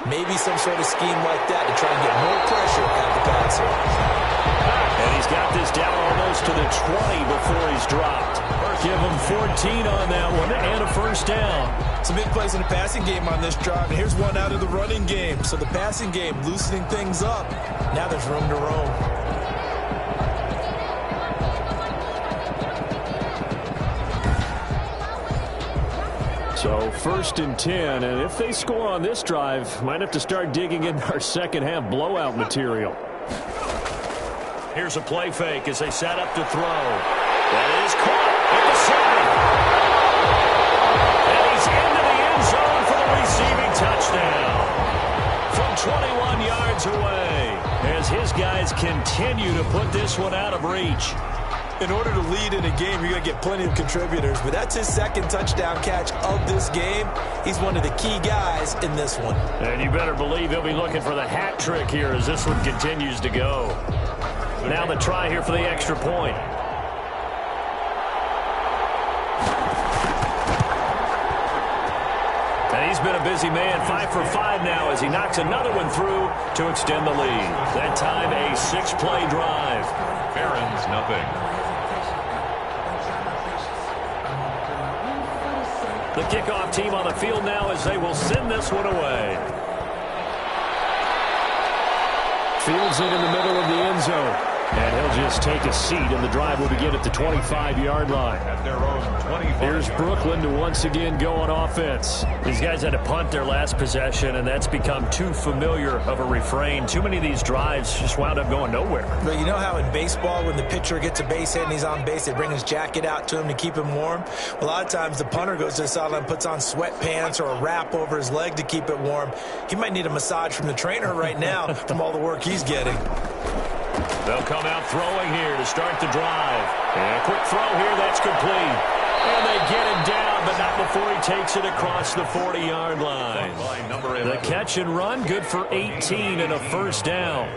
Maybe some sort of scheme like that to try and get more pressure at the passer. And he's got this down almost to the 20 before he's dropped. Give him 14 on that one and a first down. Some big plays in the passing game on this drive, and here's one out of the running game. So the passing game loosening things up. Now there's room to roam. So 1st and 10, and if they score on this drive, might have to start digging in our second half blowout material. Here's a play fake as they set up to throw. That is caught at the 7. And he's into the end zone for the receiving touchdown. From 21 yards away, as his guys continue to put this one out of reach. In order to lead in a game, you're going to get plenty of contributors, but that's his 2nd touchdown catch of this game. He's one of the key guys in this one. And you better believe he'll be looking for the hat trick here as this one continues to go. Now the try here for the extra point. And he's been a busy man, 5 for 5 now as he knocks another one through to extend the lead. That time a 6-play drive. Barons, nothing. The kickoff team on the field now as they will send this one away. Fields it in the middle of the end zone. And he'll just take a seat, and the drive will begin at the 25-yard line. At their own 25. Here's Brooklyn to once again go on offense. These guys had to punt their last possession, and that's become too familiar of a refrain. Too many of these drives just wound up going nowhere. But you know how in baseball, when the pitcher gets a base hit and he's on base, they bring his jacket out to him to keep him warm? A lot of times the punter goes to the sideline, puts on sweatpants or a wrap over his leg to keep it warm. He might need a massage from the trainer right now from all the work he's getting. They'll come out throwing here to start the drive. And a quick throw here, that's complete. And they get him down, but not before he takes it across the 40-yard line. The catch and run, good for 18 and a first down.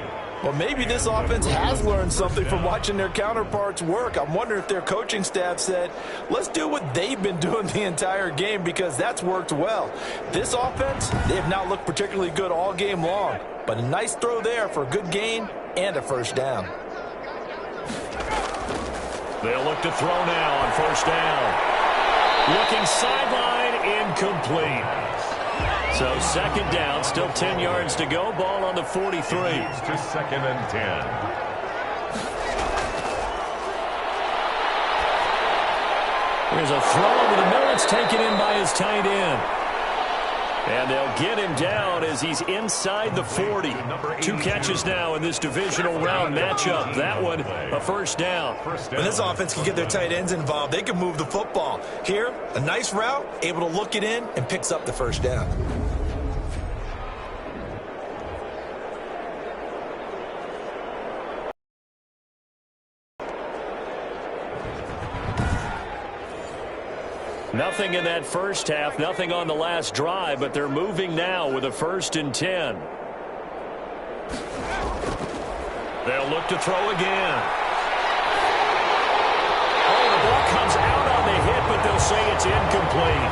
Well, maybe this offense has learned something from watching their counterparts work. I'm wondering if their coaching staff said, let's do what they've been doing the entire game because that's worked well. This offense, they have not looked particularly good all game long. But a nice throw there for a good gain and a first down. They'll look to throw now on first down. Looking sideline, incomplete. So 2nd down, still 10 yards to go. Ball on the 43. To 2nd and 10. Here's a throw over the middle. It's taken in by his tight end. And they'll get him down as he's inside the 40. 2 catches now in this divisional round matchup. That one, a first down. When this offense can get their tight ends involved, they can move the football. Here, a nice route, able to look it in, and picks up the first down. Nothing in that first half, nothing on the last drive, but they're moving now with a 1st and 10. They'll look to throw again. Oh, the they'll say it's incomplete.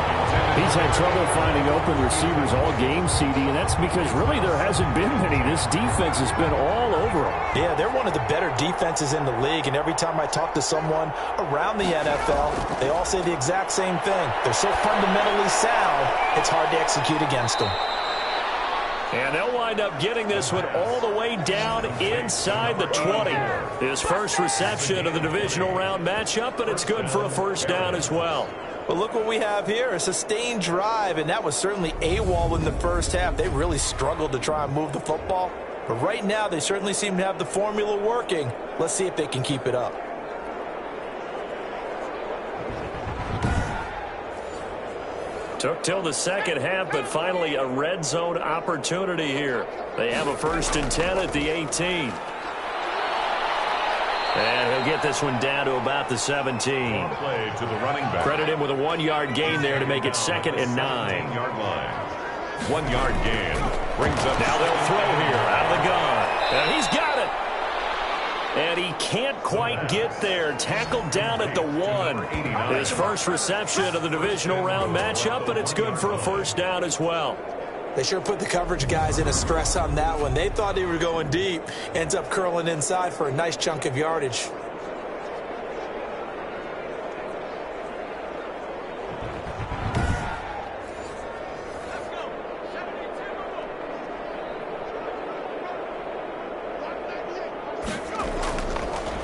He's had trouble finding open receivers all game, CD, and that's because really there hasn't been many. This defense has been all over him. Yeah, they're one of the better defenses in the league, and every time I talk to someone around the NFL, they all say the exact same thing. They're so fundamentally sound, it's hard to execute against them. And they'll wind up getting this one all the way down inside the 20. His first reception of the divisional round matchup, but it's good for a first down as well. But look what we have here, a sustained drive, and that was certainly AWOL in the first half. They really struggled to try and move the football. But right now, they certainly seem to have the formula working. Let's see if they can keep it up. Took till the second half, but finally a red zone opportunity here. They have a 1st and 10 at the 18. And he'll get this one down to about the 17. Play to the running back. Credit him with a 1-yard gain there to make it 2nd and 9. 1-yard line. 1-yard gain. Brings up. Now they'll throw here out of the gun. And he's got it. And he can't quite get there. Tackled down at the 1. His first reception of the divisional round matchup, but it's good for a first down as well. They sure put the coverage guys in a stress on that one. They thought they were going deep. Ends up curling inside for a nice chunk of yardage.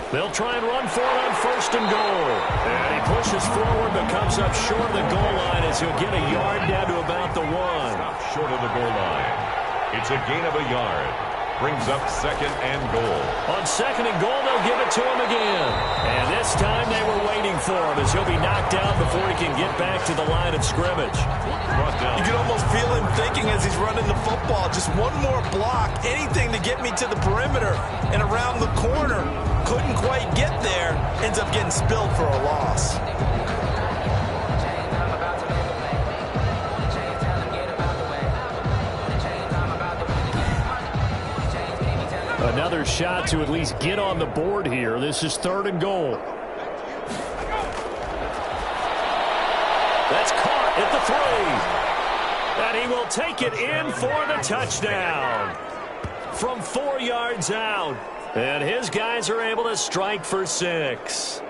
They'll try and run for it on 1st and goal. And he pushes forward but comes up short of the goal line as he'll get a yard down to about the 1. Stop short of the goal line. It's a gain of a yard. Brings up 2nd and goal. On 2nd and goal, they'll give it to him again. And this time they were waiting for him as he'll be knocked down before he can get back to the line of scrimmage. You can almost feel him thinking as he's running the football. Just one more block, anything to get me to the perimeter and around the corner. Couldn't quite get there. Ends up getting spilled for a loss. Another shot to at least get on the board here. This is 3rd and goal. That's caught at the 3. And he will take it in for the touchdown. From 4 yards out. And his guys are able to strike for 6.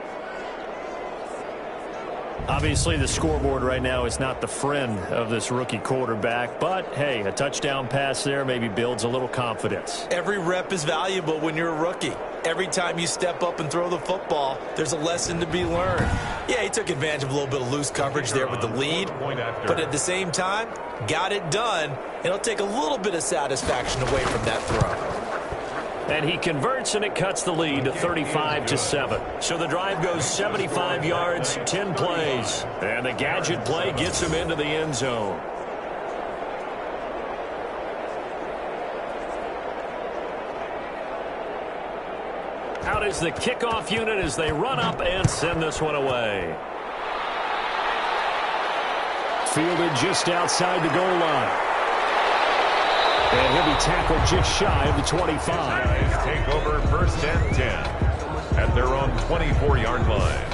Obviously, the scoreboard right now is not the friend of this rookie quarterback. But, hey, a touchdown pass there maybe builds a little confidence. Every rep is valuable when you're a rookie. Every time you step up and throw the football, there's a lesson to be learned. Yeah, he took advantage of a little bit of loose coverage there with the lead. But at the same time, got it done. It'll take a little bit of satisfaction away from that throw. And he converts, and it cuts the lead to 35-7. So the drive goes 75 yards, 10 plays. And the gadget play gets him into the end zone. Out is the kickoff unit as they run up and send this one away. Fielded just outside the goal line. And he'll be tackled just shy of the 25. Guys take over 1st and 10 at their own 24-yard line.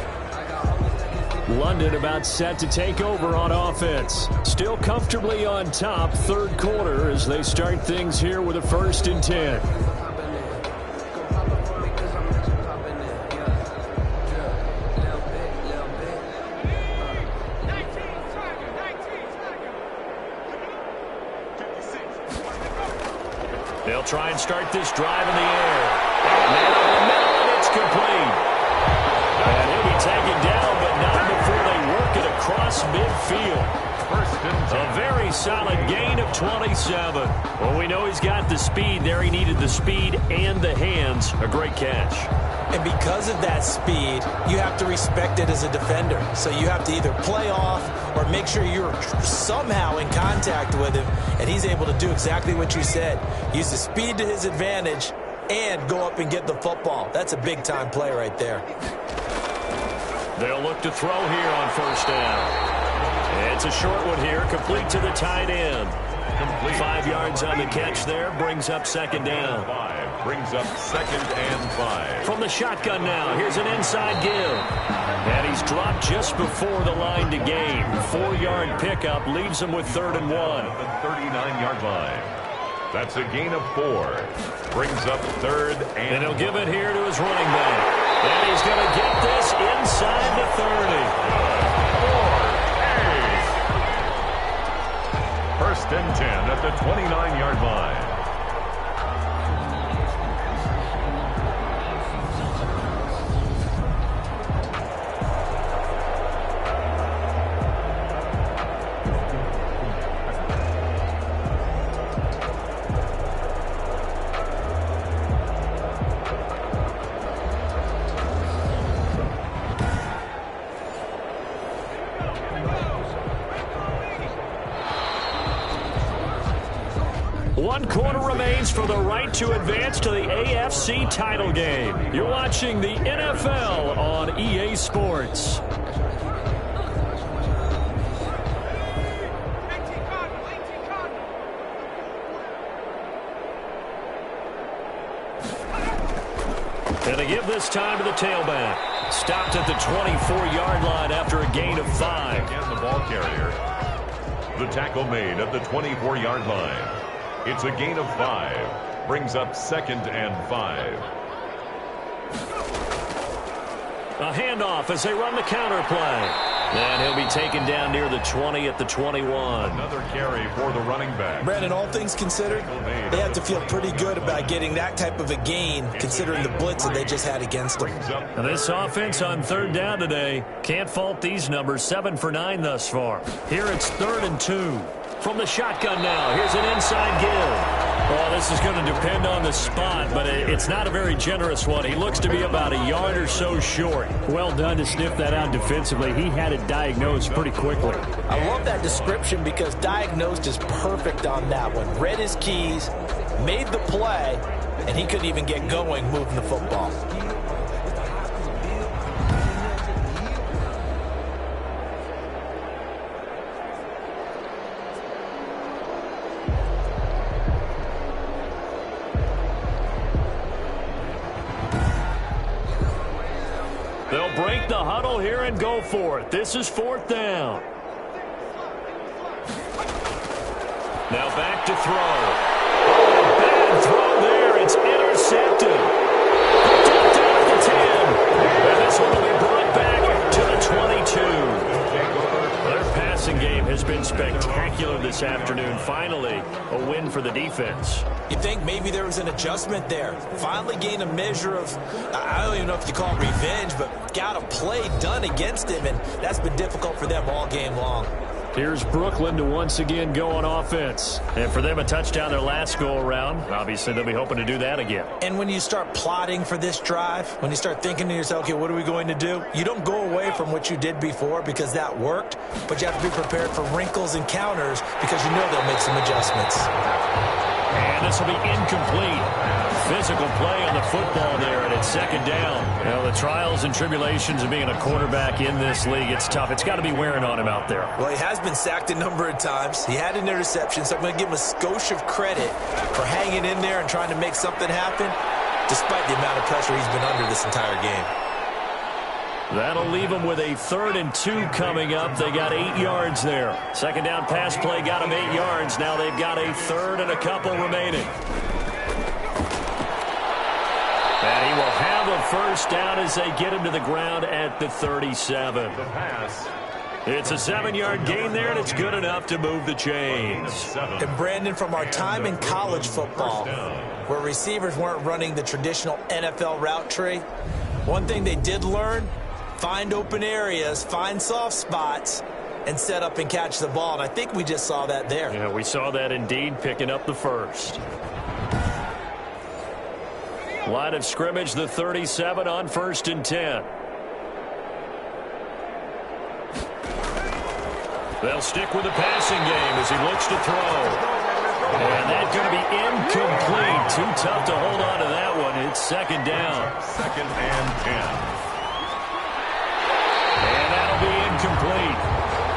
London about set to take over on offense. Still comfortably on top, 3rd quarter as they start things here with a 1st and 10. They'll try and start this drive in the air. And it's complete. And he'll be taken down, but not before they work it across midfield. A very solid gain of 27. Well, we know he's got the speed there. He needed the speed and the hands. A great catch. And because of that speed, you have to respect it as a defender. So you have to either play off or make sure you're somehow in contact with him, and he's able to do exactly what you said. Use the speed to his advantage and go up and get the football. That's a big-time play right there. They'll look to throw here on 1st down. It's a short one here, complete to the tight end. 5 yards on the catch there, brings up 2nd down. Brings up 2nd and 5. From the shotgun now, here's an inside give. And he's dropped just before the line to gain. 4-yard pickup leaves him with 3rd and 1. The 39-yard line. That's a gain of 4. Brings up 3rd and he'll give it here to his running back. And he's going to get this inside the 30. 1st and 10 at the 29-yard line. One quarter remains for the right to advance to the AFC title game. You're watching the NFL on EA Sports. And they give this time to the tailback. Stopped at the 24-yard line after a gain of 5. Again, the ball carrier. The tackle made at the 24-yard line. It's a gain of 5. Brings up 2nd and 5. A handoff as they run the counter play. And he'll be taken down near the 20 at the 21. Another carry for the running back. Brandon, all things considered, they have to feel pretty good about getting that type of a gain, considering the blitz that they just had against them. And this offense on 3rd down today, can't fault these numbers. 7 for 9 thus far. Here it's 3rd and 2. From the shotgun now, here's an inside give. Well, this is going to depend on the spot, but it's not a very generous one. He looks to be about a yard or so short. Well done to sniff that out defensively. He had it diagnosed pretty quickly. I love that description because diagnosed is perfect on that one. Read his keys, made the play, and he couldn't even get going moving the football. They'll break the huddle here and go for it. This is 4th down. Now back to throw. Oh, bad throw there. It's intercepted. Down at the 10. And this one will be brought back to the 22. Their passing game has been spectacular this afternoon. Finally, a win for the defense. You think maybe there was an adjustment there. Finally gained a measure of, I don't even know if you call it revenge, but got a play done against him, and that's been difficult for them all game long. Here's Brooklyn to once again go on offense. And for them, a touchdown their last go-around. Obviously, they'll be hoping to do that again. And when you start plotting for this drive, when you start thinking to yourself, okay, what are we going to do? You don't go away from what you did before because that worked, but you have to be prepared for wrinkles and counters because you know they'll make some adjustments. And this will be incomplete. Physical play on the football there, and it's 2nd down. Well, the trials and tribulations of being a quarterback in this league, it's tough. It's got to be wearing on him out there. Well, he has been sacked a number of times. He had an interception, so I'm going to give him a skosh of credit for hanging in there and trying to make something happen, despite the amount of pressure he's been under this entire game. That'll leave them with a 3rd and 2 coming up. They got 8 yards there. 2nd down pass play got them 8 yards. Now they've got a 3rd and a couple remaining. And he will have a 1st down as they get him to the ground at the 37. The pass. It's a 7-yard gain there, and it's good enough to move the chains. And Brandon, from our time in college football, where receivers weren't running the traditional NFL route tree, one thing they did learn, find open areas, find soft spots, and set up and catch the ball. And I think we just saw that there. Yeah, we saw that indeed, picking up the 1st. Line of scrimmage, the 37 on 1st and 10. They'll stick with the passing game as he looks to throw. And that's going to be incomplete. Too tough to hold on to that one. It's 2nd down. 2nd and 10. And that'll be incomplete.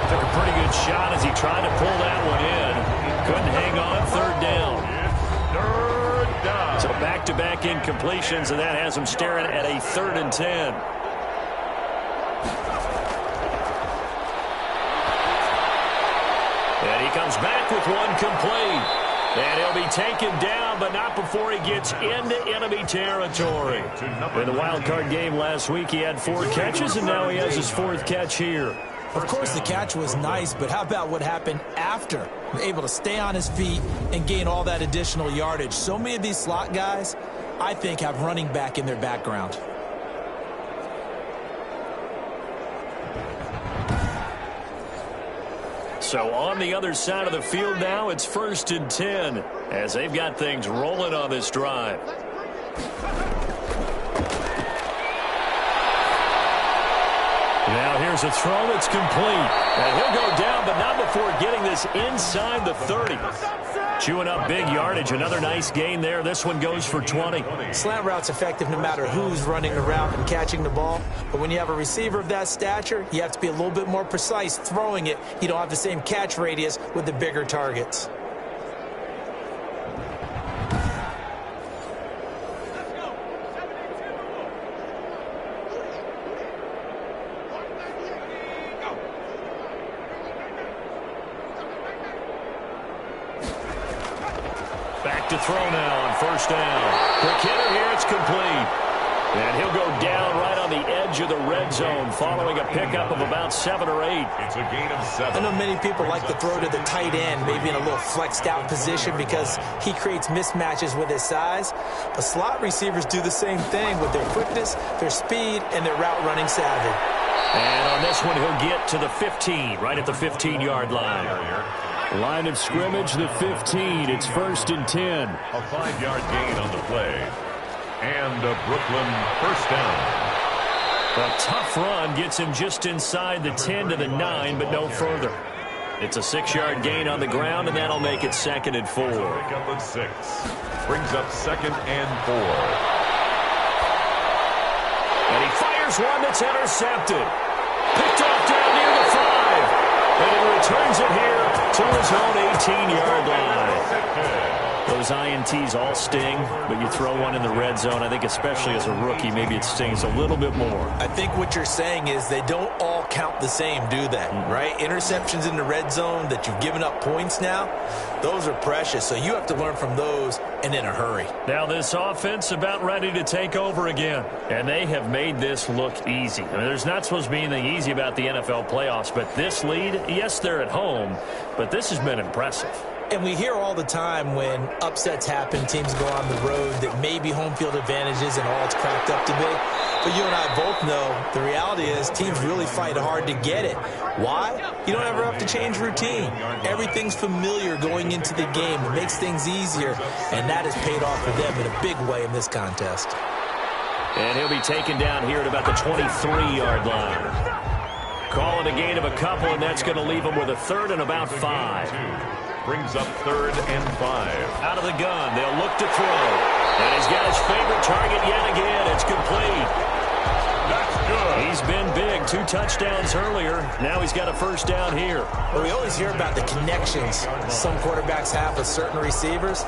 Took a pretty good shot as he tried to pull that one in. Couldn't hang on. 3rd down. It's 3rd down. So back-to-back incompletions, and that has him staring at a 3rd and 10. And he comes back with one complete. And he'll be taken down, but not before he gets into enemy territory. In the wild card game last week, he had 4 catches, and now he has his 4th catch here. Of course, the catch was nice, but how about what happened after? Able to stay on his feet and gain all that additional yardage. So many of these slot guys, I think, have running back in their background. So on the other side of the field now, it's 1st and 10 as they've got things rolling on this drive. Now here's a throw that's complete. And he'll go down, but not before getting this inside the 30. Chewing up big yardage. Another nice gain there. This one goes for 20. Slant route's effective no matter who's running the route and catching the ball. But when you have a receiver of that stature, you have to be a little bit more precise throwing it. You don't have the same catch radius with the bigger targets. Back to throw now on 1st down. Quick hitter here, it's complete. And he'll go down right on the edge of the red zone following a pickup of about 7 or 8. It's a gain of 7. I know many people like to throw to the tight end, maybe in a little flexed out position because he creates mismatches with his size. But slot receivers do the same thing with their quickness, their speed, and their route running savvy. And on this one, he'll get to the 15, right at the 15-yard line. Line of scrimmage, the 15. It's 1st and 10. A 5-yard gain on the play. And a Brooklyn 1st down. A tough run gets him just inside the 10 to the 9, but no further. It's a 6-yard gain on the ground, and that'll make it 2nd and 4. Pickup of 6. Brings up 2nd and 4. And he fires one that's intercepted. Picked off down near the 5. And he returns it here to his own 18-yard line. Those INTs all sting, but you throw one in the red zone, I think especially as a rookie, maybe it stings a little bit more. I think what you're saying is they don't all count the same, do they? Right? Interceptions in the red zone that you've given up points now, those are precious. So you have to learn from those and in a hurry. Now this offense about ready to take over again. And they have made this look easy. I mean, there's not supposed to be anything easy about the NFL playoffs, but this lead, yes, they're at home, but this has been impressive. And we hear all the time when upsets happen, teams go on the road, that maybe home field advantage isn't all it's cracked up to be. But you and I both know the reality is teams really fight hard to get it. Why? You don't ever have to change routine. Everything's familiar going into the game. It makes things easier, and that has paid off for them in a big way in this contest. And he'll be taken down here at about the 23-yard line. Calling a gain of a couple, and that's going to leave him with a 3rd and about 5. Brings up 3rd and 5. Out of the gun, they'll look to throw. And he's got his favorite target yet again. It's complete. That's good. He's been big. 2 touchdowns earlier. Now he's got a 1st down here. Well, we always hear about the connections some quarterbacks have with certain receivers.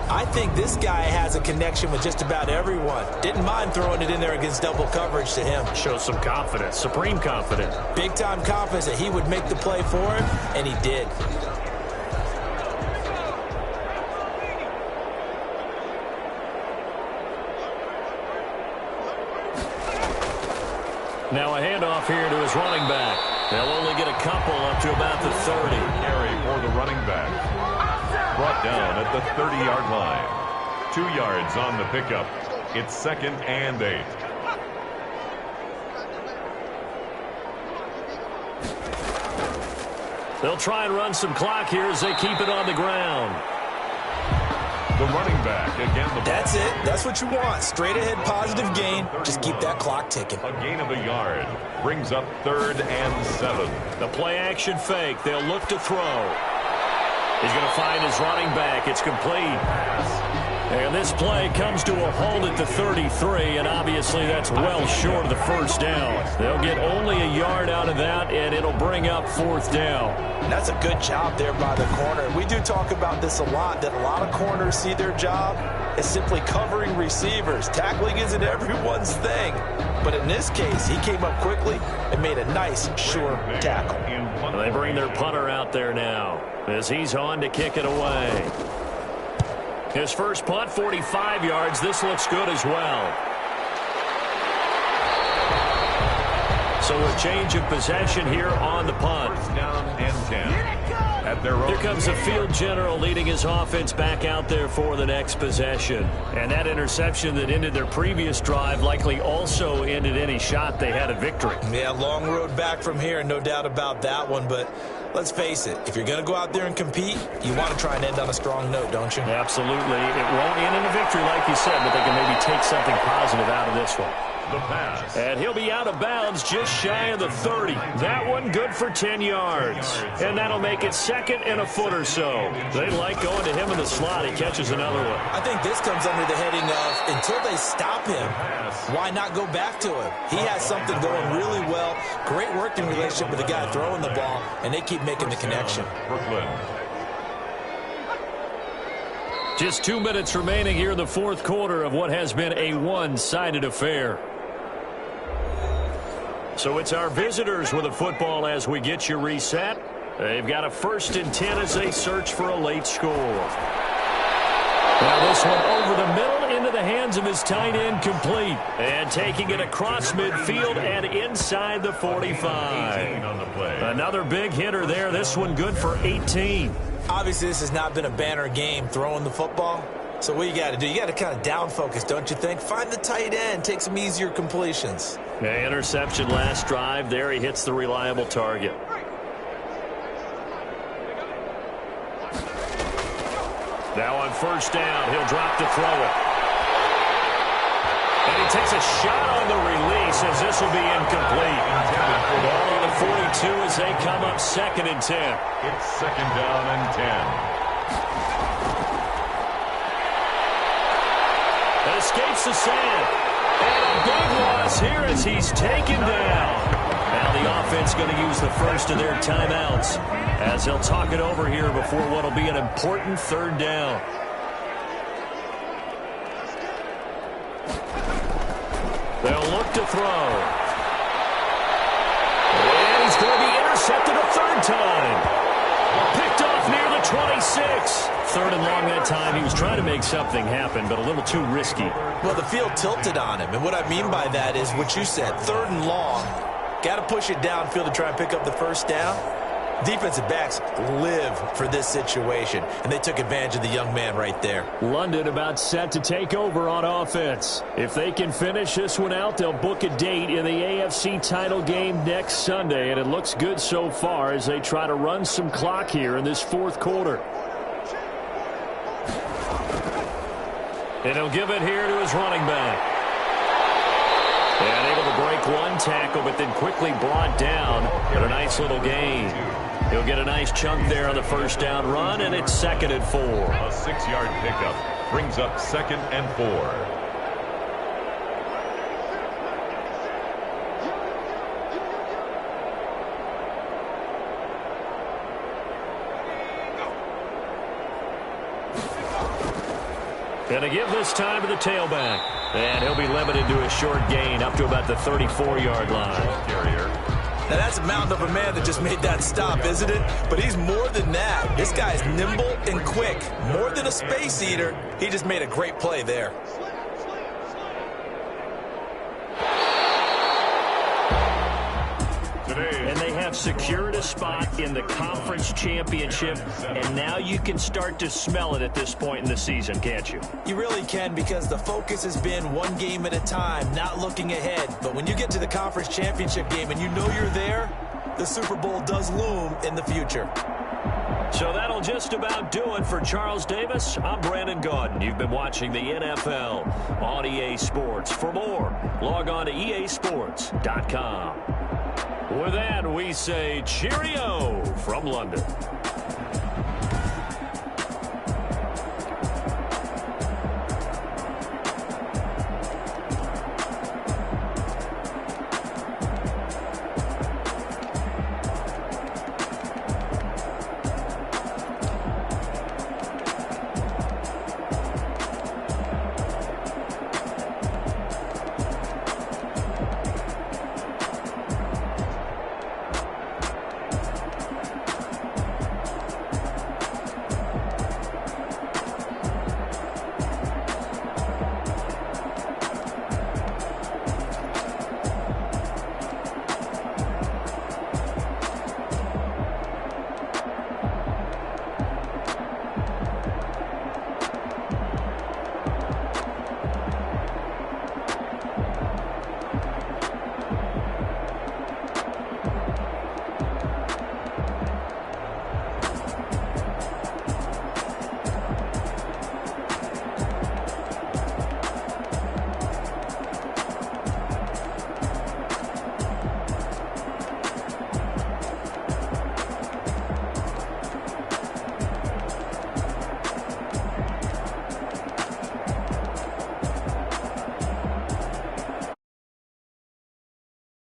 I think this guy has a connection with just about everyone. Didn't mind throwing it in there against double coverage to him. Shows some confidence, supreme confidence. Big-time confidence that he would make the play for him, and he did. Now a handoff here to his running back. They'll only get a couple up to about the 30. Carry for the running back. Brought down at the 30-yard line. 2 yards on the pickup. It's 2nd and 8. They'll try and run some clock here as they keep it on the ground. The running back again. That's it. That's what you want. Straight ahead positive gain. Just keep that clock ticking. A gain of a yard. Brings up 3rd and 7. The play action fake. They'll look to throw. He's going to find his running back. It's complete. And this play comes to a halt at the 33, and obviously that's well short of the first down. They'll get only a yard out of that, and it'll bring up fourth down. And that's a good job there by the corner. We do talk about this a lot, that a lot of corners see their job as simply covering receivers. Tackling isn't everyone's thing. But in this case, he came up quickly and made a nice, sure tackle. They bring their punter out there now as he's on to kick it away. His first punt, 45 yards. This looks good as well. So a change of possession here on the punt. First down and 10. At their own. Here comes the field general leading his offense back out there for the next possession. And that interception that ended their previous drive likely also ended any shot they had at victory. Yeah, long road back from here, no doubt about that one. But let's face it, if you're going to go out there and compete, you want to try and end on a strong note, don't you? Absolutely. It won't end in a victory like you said, but they can maybe take something positive out of this one. The pass. And he'll be out of bounds just shy of the 30. That one good for 10 yards. And that'll make it second and a foot or so. They like going to him in the slot. He catches another one. I think this comes under the heading of until they stop him, why not go back to him? He has something going really well. Great working relationship with the guy throwing the ball, and they keep making the connection. Brooklyn. Just 2 minutes remaining here in the fourth quarter of what has been a one-sided affair. So it's our visitors with the football as we get you reset. They've got a 1st and 10 as they search for a late score. Now this one over the middle into the hands of his tight end, complete. And taking it across midfield and inside the 45. On the play. Another big hitter there. This one good for 18. Obviously, this has not been a banner game throwing the football. So what you got to do, you got to kind of down focus, don't you think? Find the tight end, take some easier completions. Yeah, interception last drive. There he hits the reliable target. Now on first down, he'll drop to throw it. And he takes a shot on the release as this will be incomplete. Ball on the 42 as they come up 2nd and 10. It's 2nd down and 10. Escapes the sand. And a big loss here as he's taken down. Now the offense going to use the first of their timeouts as they'll talk it over here before what will be an important 3rd down. They'll look to throw. And he's going to be intercepted a 3rd time. Picked off near the 26. 3rd and long that time. He was trying to make something happen, but a little too risky. Well, the field tilted on him, and what I mean by that is what you said, 3rd and long. Got to push it downfield to try and pick up the first down. Defensive backs live for this situation, and they took advantage of the young man right there. London about set to take over on offense. If they can finish this one out, they'll book a date in the AFC title game next Sunday, and it looks good so far as they try to run some clock here in this 4th quarter. And he'll give it here to his running back. And able to break one tackle, but then quickly brought down. But a nice little gain. He'll get a nice chunk there on the first down run, and it's 2nd and 4. A 6-yard pickup brings up 2nd and 4. And to give this time to the tailback. And he'll be limited to a short gain up to about the 34-yard line. Now that's a mountain of a man that just made that stop, isn't it? But he's more than that. This guy's nimble and quick. More than a space eater. He just made a great play there. And they have secured a spot in the conference championship, and now you can start to smell it at this point in the season, can't you? You really can, because the focus has been one game at a time, not looking ahead. But when you get to the conference championship game and you know you're there, the Super Bowl does loom in the future. So that'll just about do it for Charles Davis. I'm Brandon Gaudin. You've been watching the NFL on EA Sports. For more, log on to easports.com. With that, we say cheerio from London.